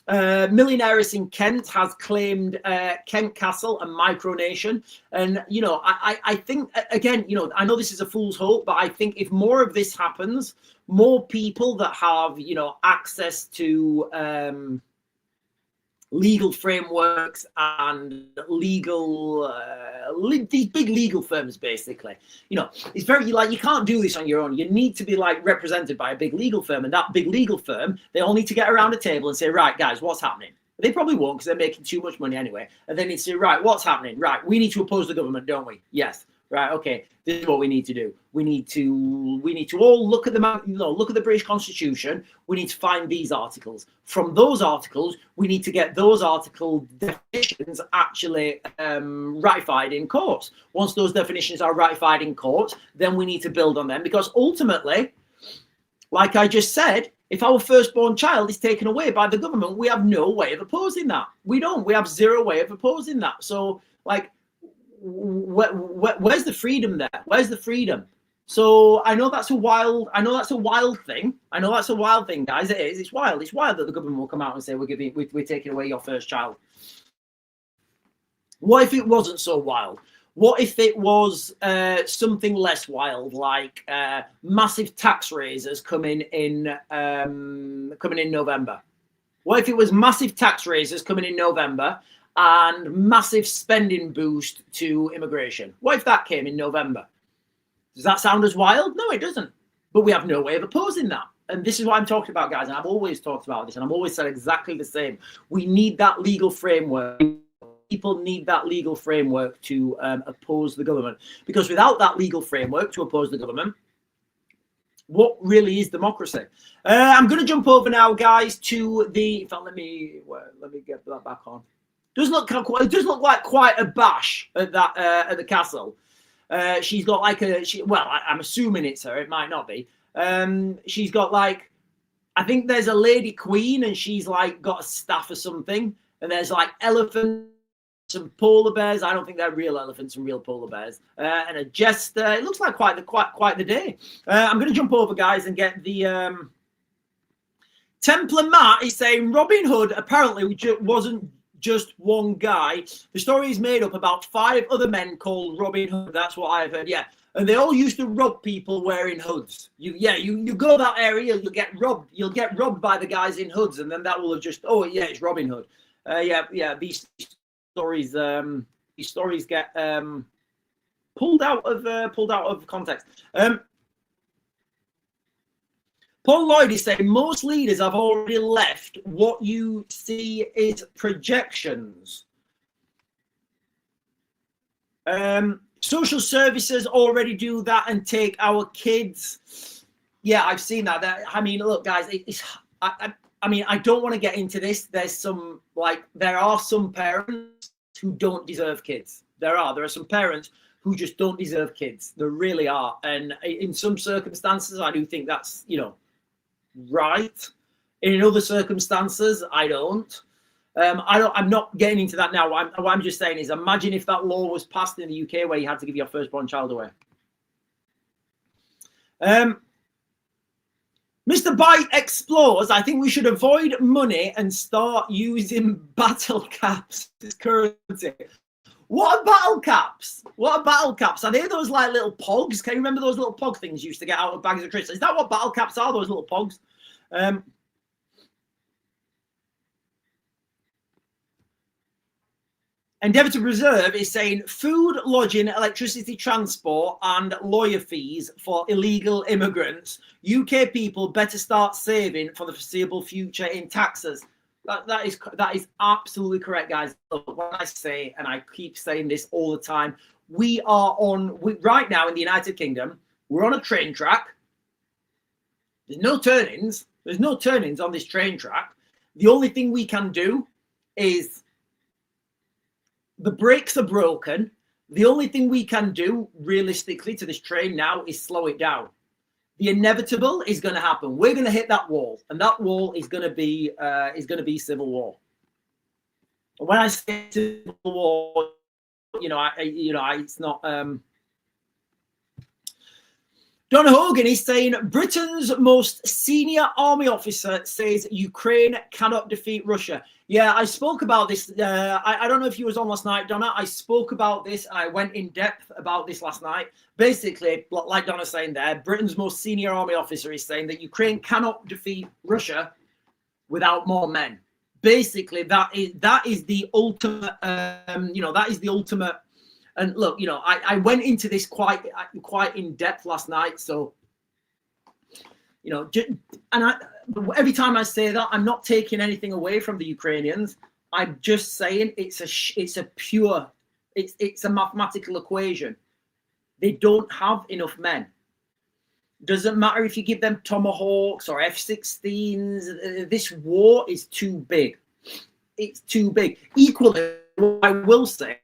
Millionaires in Kent has claimed Kent Castle and micronation. And, you know, I think, again, you know, I know this is a fool's hope, but I think if more of this happens, more people that have, you know, access to legal frameworks and legal these big legal firms, basically, you know, it's very like you can't do this on your own. You need to be like represented by a big legal firm, and that big legal firm, they all need to get around a table and say, right, guys, what's happening? They probably won't because they're making too much money anyway, and they need to say, right, what's happening? Right, we need to oppose the government, don't we? Yes. Right, okay, this is what we need to do. We need to all look at the British Constitution. We need to find these articles. From those articles, we need to get those article definitions actually ratified in courts. Once those definitions are ratified in courts, then we need to build on them, because ultimately, like I just said, if our firstborn child is taken away by the government, we have no way of opposing that. We don't. We have zero way of opposing that. So, like, where's the freedom there? Where's the freedom? So I know that's a wild thing. I know that's a wild thing, guys. It is. It's wild. It's wild that the government will come out and say we're taking away your first child. What if it wasn't so wild? What if it was something less wild, like massive tax raises coming in November? What if it was massive tax raises coming in November and massive spending boost to immigration? What if that came in November? Does that sound as wild? No, it doesn't. But we have no way of opposing that. And this is what I'm talking about, guys. And I've always talked about this, and I've always said exactly the same. We need that legal framework. People need that legal framework to oppose the government. Because without that legal framework to oppose the government, what really is democracy? I'm going to jump over now, guys, to the... In fact, let me get that back on. It does look like quite a bash at that at the castle. She's got like I'm assuming it's her. It might not be. She's got like, I think there's a lady queen, and she's like got a staff or something. And there's like elephants and polar bears. I don't think they're real elephants and real polar bears. And a jester. It looks like quite the day. I'm going to jump over, guys, and get the. Templar Matt is saying Robin Hood apparently wasn't just one guy. The story is made up about 5 other men called Robin Hood. That's what I've heard. Yeah, and they all used to rob people wearing hoods. You go that area, you'll get robbed. You'll get robbed by the guys in hoods, and then that will have just, oh yeah, it's Robin Hood. Yeah. These stories get pulled out of context. Paul Lloyd is saying most leaders have already left. What you see is projections. Social services already do that and take our kids. Yeah, I've seen that. I mean, look, guys, I mean, I don't want to get into this. There are some parents who don't deserve kids. There are some parents who just don't deserve kids. There really are. And in some circumstances, I do think that's, right. In other circumstances, I don't. I'm not getting into that now. What I'm just saying is, imagine if that law was passed in the UK where you had to give your firstborn child away. Mr. Bite explores, I think we should avoid money and start using battle caps as currency. What are battle caps? What are battle caps? Are they those like little pogs? Can you remember those little pog things you used to get out of bags of crisps? Is that what battle caps are, those little pogs? Endeavour to Preserve is saying food, lodging, electricity, transport and lawyer fees for illegal immigrants. UK people better start saving for the foreseeable future in taxes. That is absolutely correct, guys. When I say, and I keep saying this all the time, we are right now in the United Kingdom, we're on a train track. There's no turnings. There's no turnings on this train track. The only thing we can do is the brakes are broken. The only thing we can do realistically to this train now is slow it down. The inevitable is going to happen. We're going to hit that wall, and that wall is going to be civil war. And when I say civil war, it's not. Don Hogan is saying Britain's most senior army officer says Ukraine cannot defeat Russia. Yeah, I spoke about this. I don't know if you was on last night, Donna. I spoke about this. I went in depth about this last night. Basically, like Donna's saying there, Britain's most senior army officer is saying that Ukraine cannot defeat Russia without more men. Basically, that is the ultimate. That is the ultimate. And look, I went into this quite in depth last night. So, every time I say that, I'm not taking anything away from the Ukrainians. I'm just saying it's a mathematical equation. They don't have enough men. Doesn't matter if you give them Tomahawks or F-16s. This war is too big. It's too big. Equally, what I will say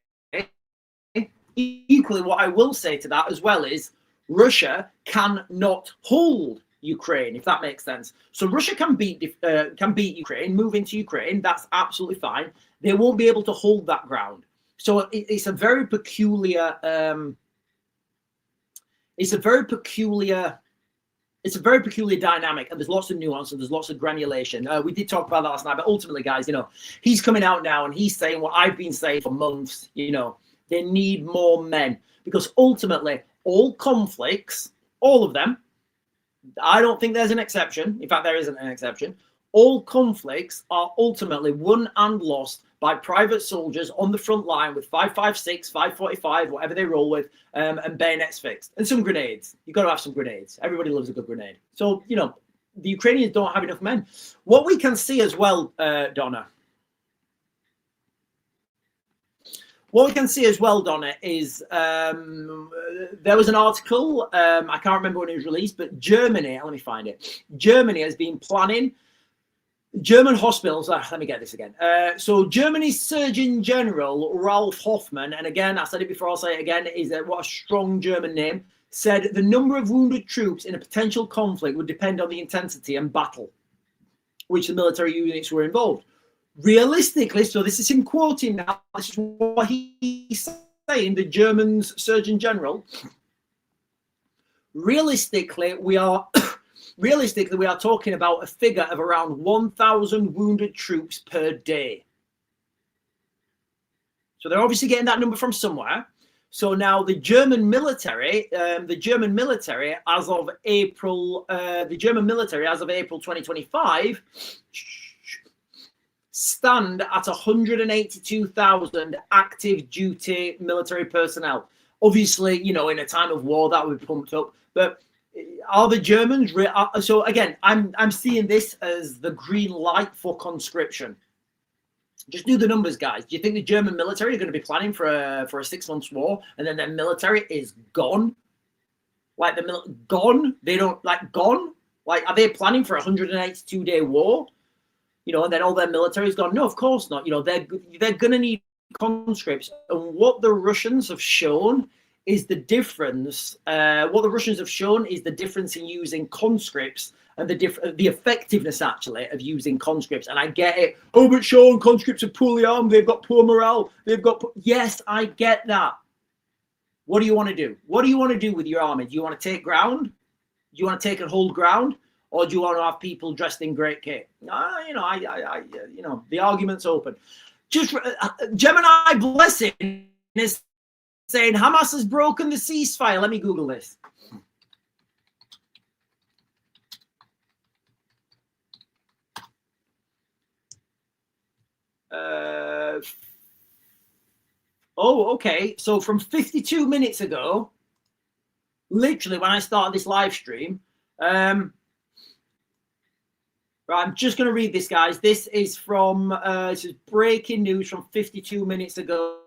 to that as well is Russia cannot hold Ukraine, if that makes sense. So Russia can beat Ukraine, move into Ukraine. That's absolutely fine. They won't be able to hold that ground. So it's a very peculiar. It's a very peculiar dynamic, and there's lots of nuance and there's lots of granulation. We did talk about that last night, but ultimately, guys, he's coming out now and he's saying what I've been saying for months. They need more men, because ultimately all conflicts, all of them, I don't think there's an exception. In fact, there isn't an exception. All conflicts are ultimately won and lost by private soldiers on the front line with 5.56, 5.45, whatever they roll with, and bayonets fixed, and some grenades. You've got to have some grenades. Everybody loves a good grenade. So, the Ukrainians don't have enough men. What we can see as well, Donna, is there was an article, I can't remember when it was released, but Germany, let me find it. Germany has been planning, German hospitals, let me get this again. So Germany's Surgeon General, Ralph Hoffmann, and again, I said it before, I'll say it again, what a strong German name, said the number of wounded troops in a potential conflict would depend on the intensity and battle which the military units were involved. Realistically, so this is him quoting now, this is what he's saying, the German's Surgeon General. Realistically, we are talking about a figure of around 1,000 wounded troops per day. So they're obviously getting that number from somewhere. So now the German military as of April 2025 stand at 182,000 active duty military personnel. Obviously, in a time of war that would be pumped up. But are the Germans? So again, I'm seeing this as the green light for conscription. Just do the numbers, guys. Do you think the German military are going to be planning for a 6 months war, and then their military is gone? Like gone? They don't gone? Are they planning for a 182-day war? And then all their military is gone. No, of course not. They're going to need conscripts. And what the Russians have shown is the difference. What the Russians have shown is the difference in using conscripts and the effectiveness actually of using conscripts. And I get it. Oh, but Sean, conscripts are poorly armed. They've got poor morale. Yes, I get that. What do you want to do? What do you want to do with your army? Do you want to take ground? Do you want to take and hold ground? Or do you want to have people dressed in great kit? The argument's open. Just Gemini Blessing is saying Hamas has broken the ceasefire. Let me Google this. Okay. So from 52 minutes ago, literally when I started this live stream, right, I'm just going to read this, guys. This is from this is breaking news from 52 minutes ago.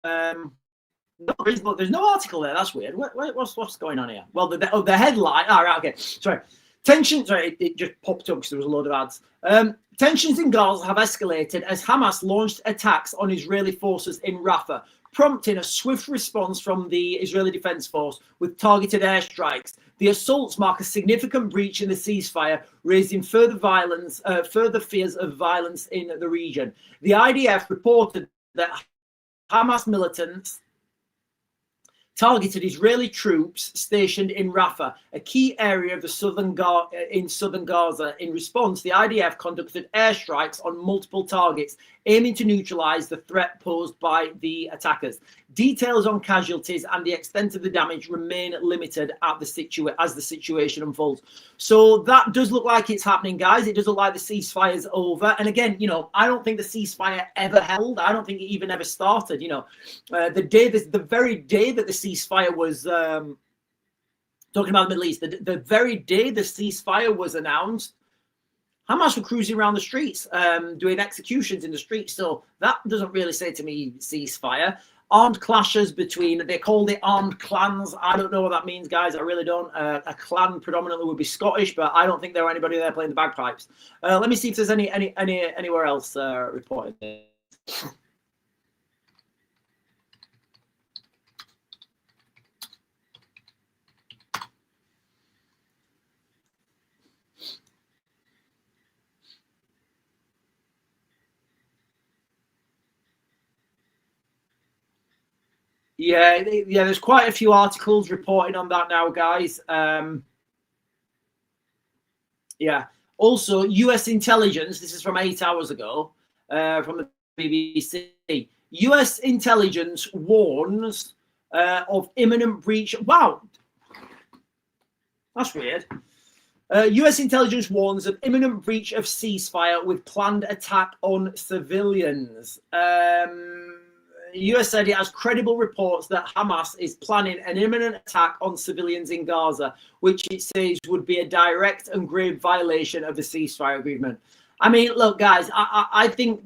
There's no article there. That's weird. What's going on here? Well, the headline. All right, okay. Sorry. Tensions. Sorry, it just popped up because there was a load of ads. Tensions in Gaza have escalated as Hamas launched attacks on Israeli forces in Rafah, prompting a swift response from the Israeli Defense Force with targeted airstrikes. The assaults mark a significant breach in the ceasefire, raising further fears of violence in the region. The IDF reported that Hamas militants targeted Israeli troops stationed in Rafah, a key area of the southern Gaza. In response, the IDF conducted airstrikes on multiple targets, aiming to neutralize the threat posed by the attackers. Details on casualties and the extent of the damage remain limited as the situation unfolds. So that does look like it's happening, guys. It does look like the ceasefire's over. And again, I don't think the ceasefire ever held. I don't think it even ever started. The very day that the ceasefire was talking about the Middle East, the very day the ceasefire was announced, Hamas were cruising around the streets, doing executions in the streets. So that doesn't really say to me ceasefire. Armed clashes between, they called it armed clans. I don't know what that means, guys. I really don't. A clan predominantly would be Scottish, but I don't think there were anybody there playing the bagpipes. Let me see if there's anywhere else reported. Yeah, there's quite a few articles reporting on that now, guys. Yeah. Also, US intelligence, this is from 8 hours ago, from the BBC. US intelligence warns of imminent breach. Wow. That's weird. US intelligence warns of imminent breach of ceasefire with planned attack on civilians. US said it has credible reports that Hamas is planning an imminent attack on civilians in Gaza, which it says would be a direct and grave violation of the ceasefire agreement. I mean, look, guys, I think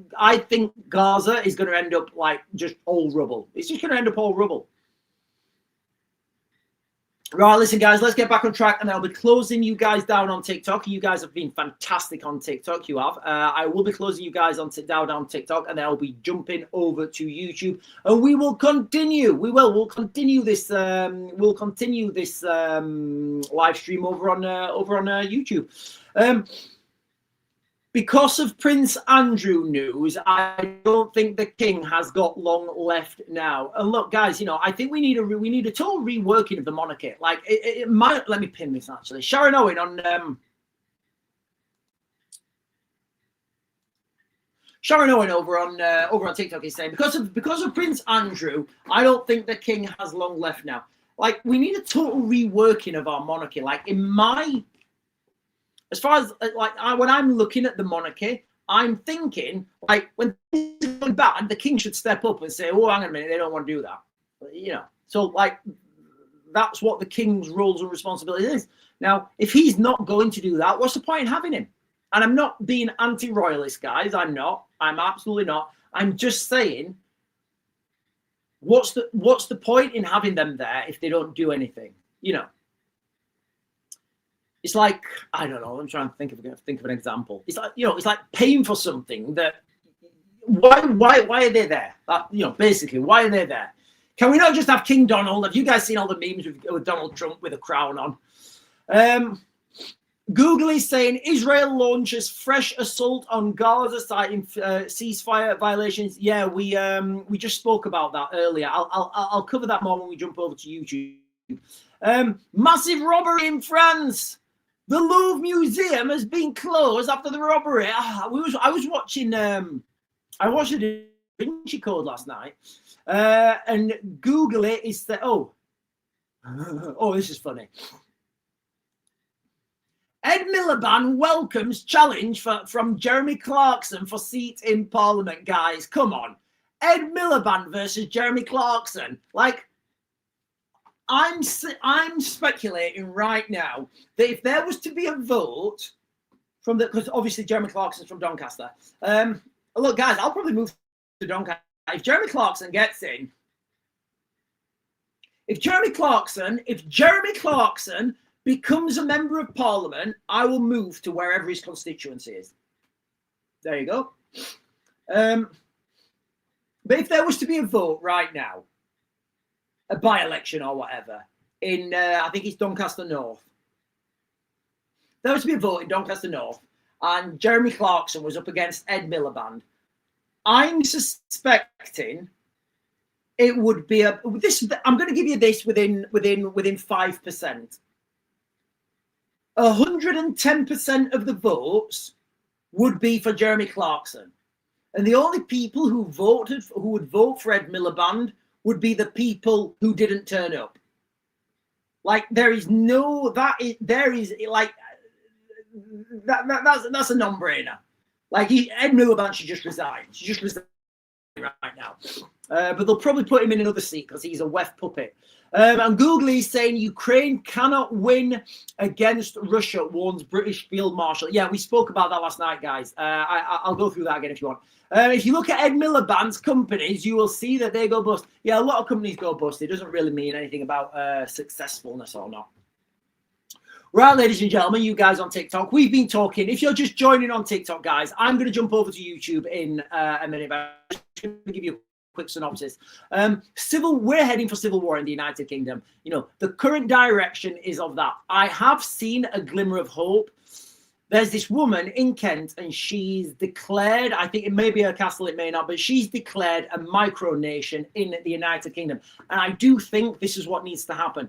Gaza is going to end up like just all rubble. It's just going to end up all rubble. Right, listen, guys, let's get back on track, and I'll be closing you guys down on TikTok. You guys have been fantastic on TikTok. You have. I will be closing you guys down on TikTok, and then I'll be jumping over to YouTube, and we will continue. We'll continue this. We'll continue this live stream over on YouTube. Because of Prince Andrew news, I don't think the king has got long left now. And look, guys, I think we need a total reworking of the monarchy. Like it might. Let me pin this actually. Sharon Owen on over on TikTok is saying because of Prince Andrew, I don't think the king has long left now. Like we need a total reworking of our monarchy. Like as far as when I'm looking at the monarchy, I'm thinking like when things are going bad, the king should step up and say, "Oh, hang on a minute, they don't want to do that." So like that's what the king's roles and responsibility is. Now, if he's not going to do that, what's the point in having him? And I'm not being anti-royalist, guys. I'm not. I'm absolutely not. I'm just saying, what's the point in having them there if they don't do anything? It's like, I don't know, I'm trying to think of an example. It's like, it's like paying for something that Why are they there? Basically, why are they there? Can we not just have King Donald? Have you guys seen all the memes with Donald Trump with a crown on? Google is saying Israel launches fresh assault on Gaza, citing ceasefire violations. Yeah, we just spoke about that earlier. I'll cover that more when we jump over to YouTube. Massive robbery in France. The Louvre Museum has been closed after the robbery. I was watching. I watched the Da Vinci Code last night, and Google it is that. Oh, this is funny. Ed Miliband welcomes challenge from Jeremy Clarkson for seat in Parliament. Guys, come on. Ed Miliband versus Jeremy Clarkson. Like, I'm speculating right now that if there was to be a vote from because obviously Jeremy Clarkson's from Doncaster. Look, guys, I'll probably move to Doncaster. If Jeremy Clarkson gets in, if Jeremy Clarkson becomes a member of Parliament, I will move to wherever his constituency is. There you go. But if there was to be a vote right now, a by-election or whatever, in, I think it's Doncaster North. There was to be a vote in Doncaster North, and Jeremy Clarkson was up against Ed Miliband. I'm suspecting it would be this. I'm going to give you this within 5%. 110% of the votes would be for Jeremy Clarkson, and the only people who would vote for Ed Miliband would be the people who didn't turn up. Like, that's a no-brainer. Like, Ed Miliband should just resign. She just resign right now. But they'll probably put him in another seat because he's a WEF puppet. And Google is saying Ukraine cannot win against Russia, warns British Field Marshal. Yeah, we spoke about that last night, guys. I'll go through that again if you want. If you look at Ed Miliband's companies, you will see that they go bust. Yeah, a lot of companies go bust. It doesn't really mean anything about successfulness or not. Right, ladies and gentlemen, you guys on TikTok, we've been talking. If you're just joining on TikTok, guys, I'm going to jump over to YouTube in a minute. I'm just going to give you a quick synopsis. We're heading for civil war in the United Kingdom. The current direction is of that. I have seen a glimmer of hope. There's this woman in Kent, and she's declared, I think it may be a castle, it may not, but she's declared a micronation in the United Kingdom. And I do think this is what needs to happen.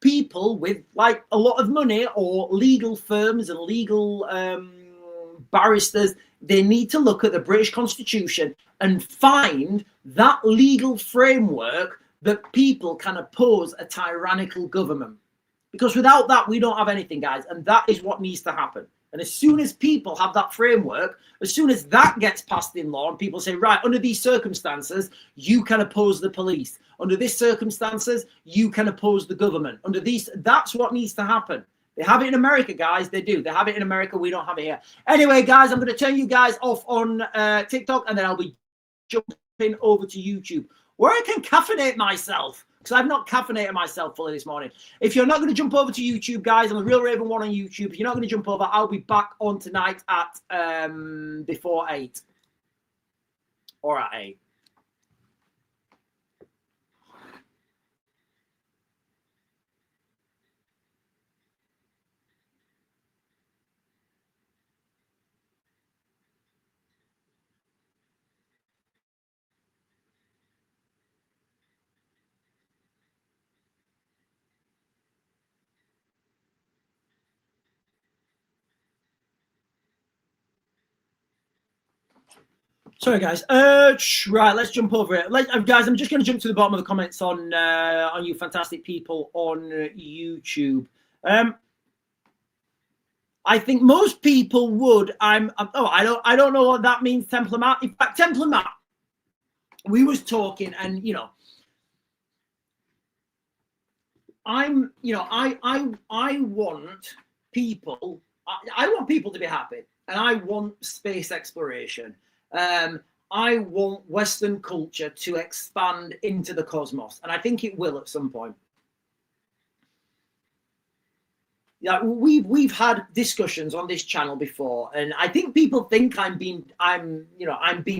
People with like a lot of money or legal firms and legal barristers, they need to look at the British Constitution and find that legal framework that people can oppose a tyrannical government. Because without that, we don't have anything, guys. And that is what needs to happen. And as soon as people have that framework, as soon as that gets passed in law and people say, right, under these circumstances, you can oppose the police. Under these circumstances, you can oppose the government. Under these, that's what needs to happen. They have it in America, guys. They do. They have it in America. We don't have it here. Anyway, guys, I'm going to turn you guys off on TikTok, and then I'll be jumping over to YouTube, where I can caffeinate myself. Because I've not caffeinated myself fully this morning. If you're not going to jump over to YouTube, guys, I'm the Real Raven 1 on YouTube. If you're not going to jump over, I'll be back on tonight at before 8. Or at 8. Sorry, guys. Right, let's jump over it. Guys, I'm just going to jump to the bottom of the comments on you fantastic people on YouTube. I think most people would. I don't know what that means. Templamat. In fact, Templamat. We was talking, and I want people. I want people to be happy, and I want space exploration. I want Western culture to expand into the cosmos, and I think it will at some point. Yeah, we've had discussions on this channel before, and I think people think I'm being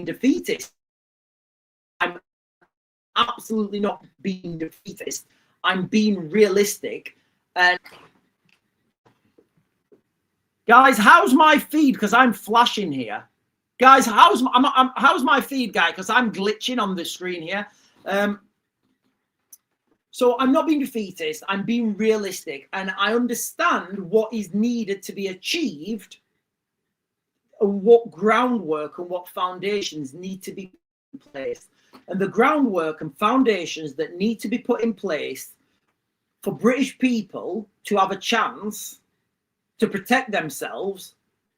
defeatist. I'm absolutely not being defeatist. I'm being realistic. And guys, how's my feed? Because I'm flashing here. Guys, how's my feed, guy? Because I'm glitching on the screen here. So I'm not being defeatist. I'm being realistic, and I understand what is needed to be achieved, and what groundwork and what foundations need to be in place. And the groundwork and foundations that need to be put in place for British people to have a chance to protect themselves,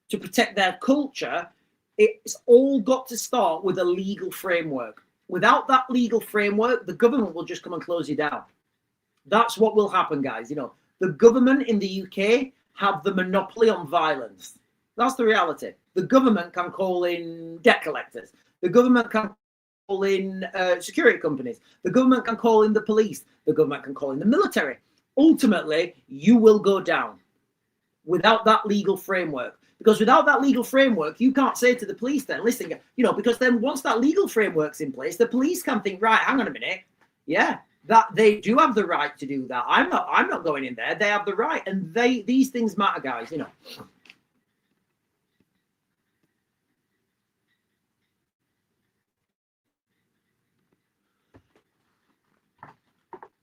to protect their culture, it's all got to start with a legal framework. Without that legal framework, the government will just come and close you down. That's what will happen, guys. You know, the government in the UK have the monopoly on violence. That's the reality. The government can call in debt collectors. The government can call in security companies. The government can call in the police. The government can call in the military. Ultimately, you will go down without that legal framework. Because without that legal framework, you can't say to the police then, listen, you know, because then once that legal framework's in place, the police can think, right, hang on a minute. Yeah, that they do have the right to do that. I'm not going in there. They have the right. And these things matter, guys, you know.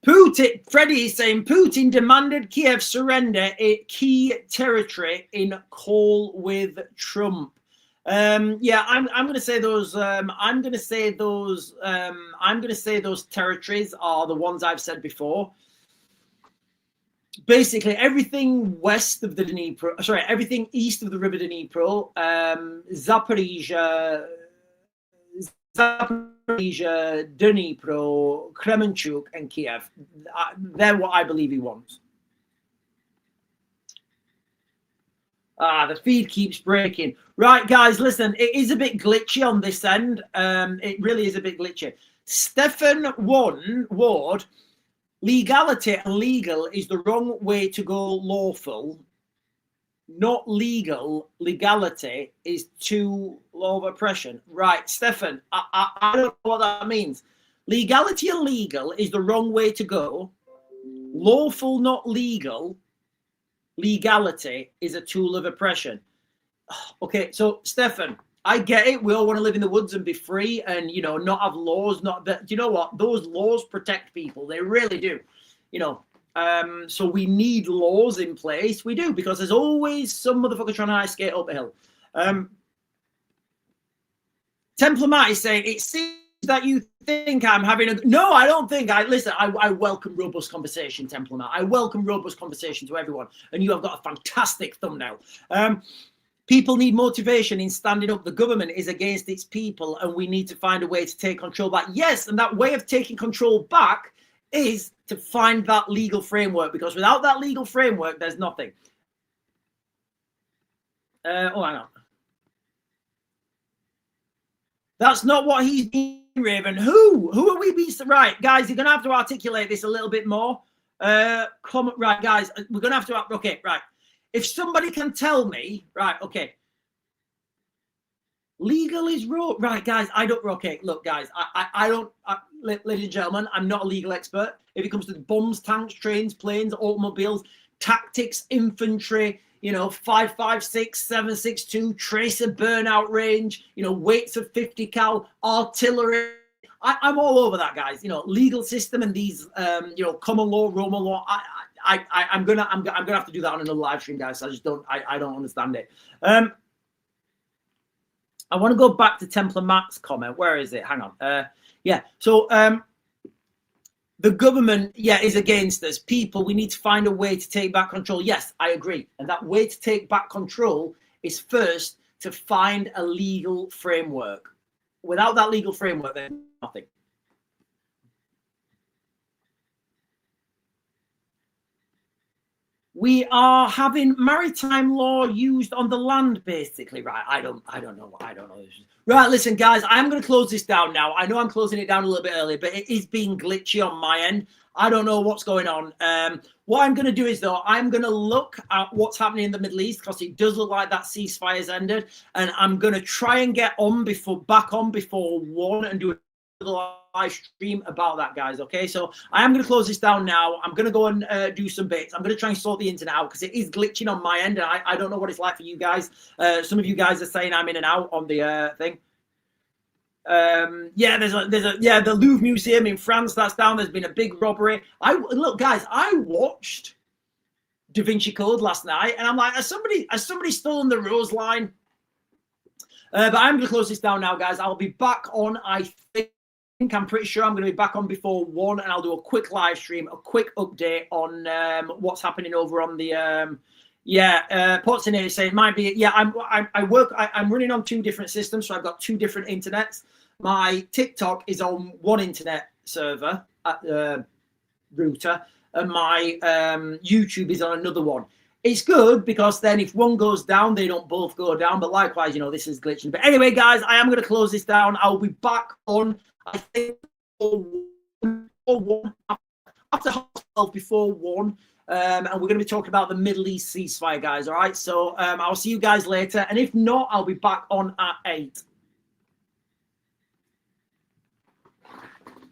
Putin, Freddie is saying Putin demanded Kiev surrender a key territory in call with Trump. Yeah, I'm going to say those. I'm going to say those territories are the ones I've said before. Basically, everything west of the Dnipro, sorry, everything east of the River Dnipro, Zaporizhia, Dnipro, Kremenchuk, and Kiev. They're what I believe he wants. The feed keeps breaking. Right, guys, listen, it is a bit glitchy on this end. It really is a bit glitchy. Stefan Ward, legality and legal is the wrong way to go lawful. Not legal. Legality is too low of oppression. Right, Stefan, I don't know what that means. Legality and legal is the wrong way to go. Lawful, not legal. Legality is a tool of oppression. Okay, so Stefan, I get it. We all want to live in the woods and be free and, you know, not have laws. Not that, you know what? Those laws protect people. They really do. You know, so we need laws in place. We do, because there's always some motherfucker trying to ice skate up a hill. Templar Matt is saying, it seems that you think I'm having a... No, I don't think. Listen, I welcome robust conversation, Templar Matt. I welcome robust conversation to everyone. And you have got a fantastic thumbnail. People need motivation in standing up. The government is against its people, and we need to find a way to take control back. Yes, and that way of taking control back is to find that legal framework, because without that legal framework, there's nothing. Hang on. That's not what he's being, Raven. Who are we being? Right, guys, you're going to have to articulate this a little bit more. Right, guys, we're going to have to... Okay, right. If somebody can tell me... Right, okay. Legal is wrong. Right, guys, I don't... Okay, look, guys, I don't... ladies and gentlemen, I'm not a legal expert. If it comes to bombs, tanks, trains, planes, automobiles, tactics, infantry, you know, 5.56, 7.62, tracer burnout range, you know, weights of 50 cal, artillery. I'm all over that, guys. You know, legal system and these, you know, common law, Roman law. I'm gonna have to do that on another live stream, guys. I just don't, I don't understand it. I want to go back to Templar Matt's comment. Where is it? Hang on. Yeah. So the government, yeah, is against us. People, we need to find a way to take back control. Yes, I agree. And that way to take back control is first to find a legal framework. Without that legal framework, there's nothing. We are having maritime law used on the land, basically, right? I don't know. Right, listen, guys, I'm going to close this down now. I know I'm closing it down a little bit early, but it is being glitchy on my end. I don't know what's going on. What I'm going to do is, though, I'm going to look at what's happening in the Middle East, because it does look like that ceasefire's ended, and I'm going to try and get back on before 1 and do a live stream about that, guys. Okay, so I am going to close this down now. I'm going to go and do some bits. I'm going to try and sort the internet out, because it is glitching on my end, and I don't know what it's like for you guys. Some of you guys are saying I'm in and out on the thing. Yeah, there's the Louvre Museum in France that's down. There's been a big robbery. Look, guys, I watched Da Vinci Code last night, and I'm like, has somebody stolen the Rose line? But I'm going to close this down now, guys. I'll be back on. I think I'm pretty sure I'm going to be back on before 1, and I'll do a quick live stream, a quick update on what's happening over on the. Pot's in here saying it might be. Yeah, I'm running on 2 different systems, so I've got 2 different internets. My TikTok is on 1 internet server at the router, and my YouTube is on another one. It's good, because then if one goes down, they don't both go down. But likewise, you know, this is glitching. But anyway, guys, I am going to close this down. I'll be back on, I think, after 12, before 1. And we're going to be talking about the Middle East ceasefire, guys. All right. So I'll see you guys later. And if not, I'll be back on at 8.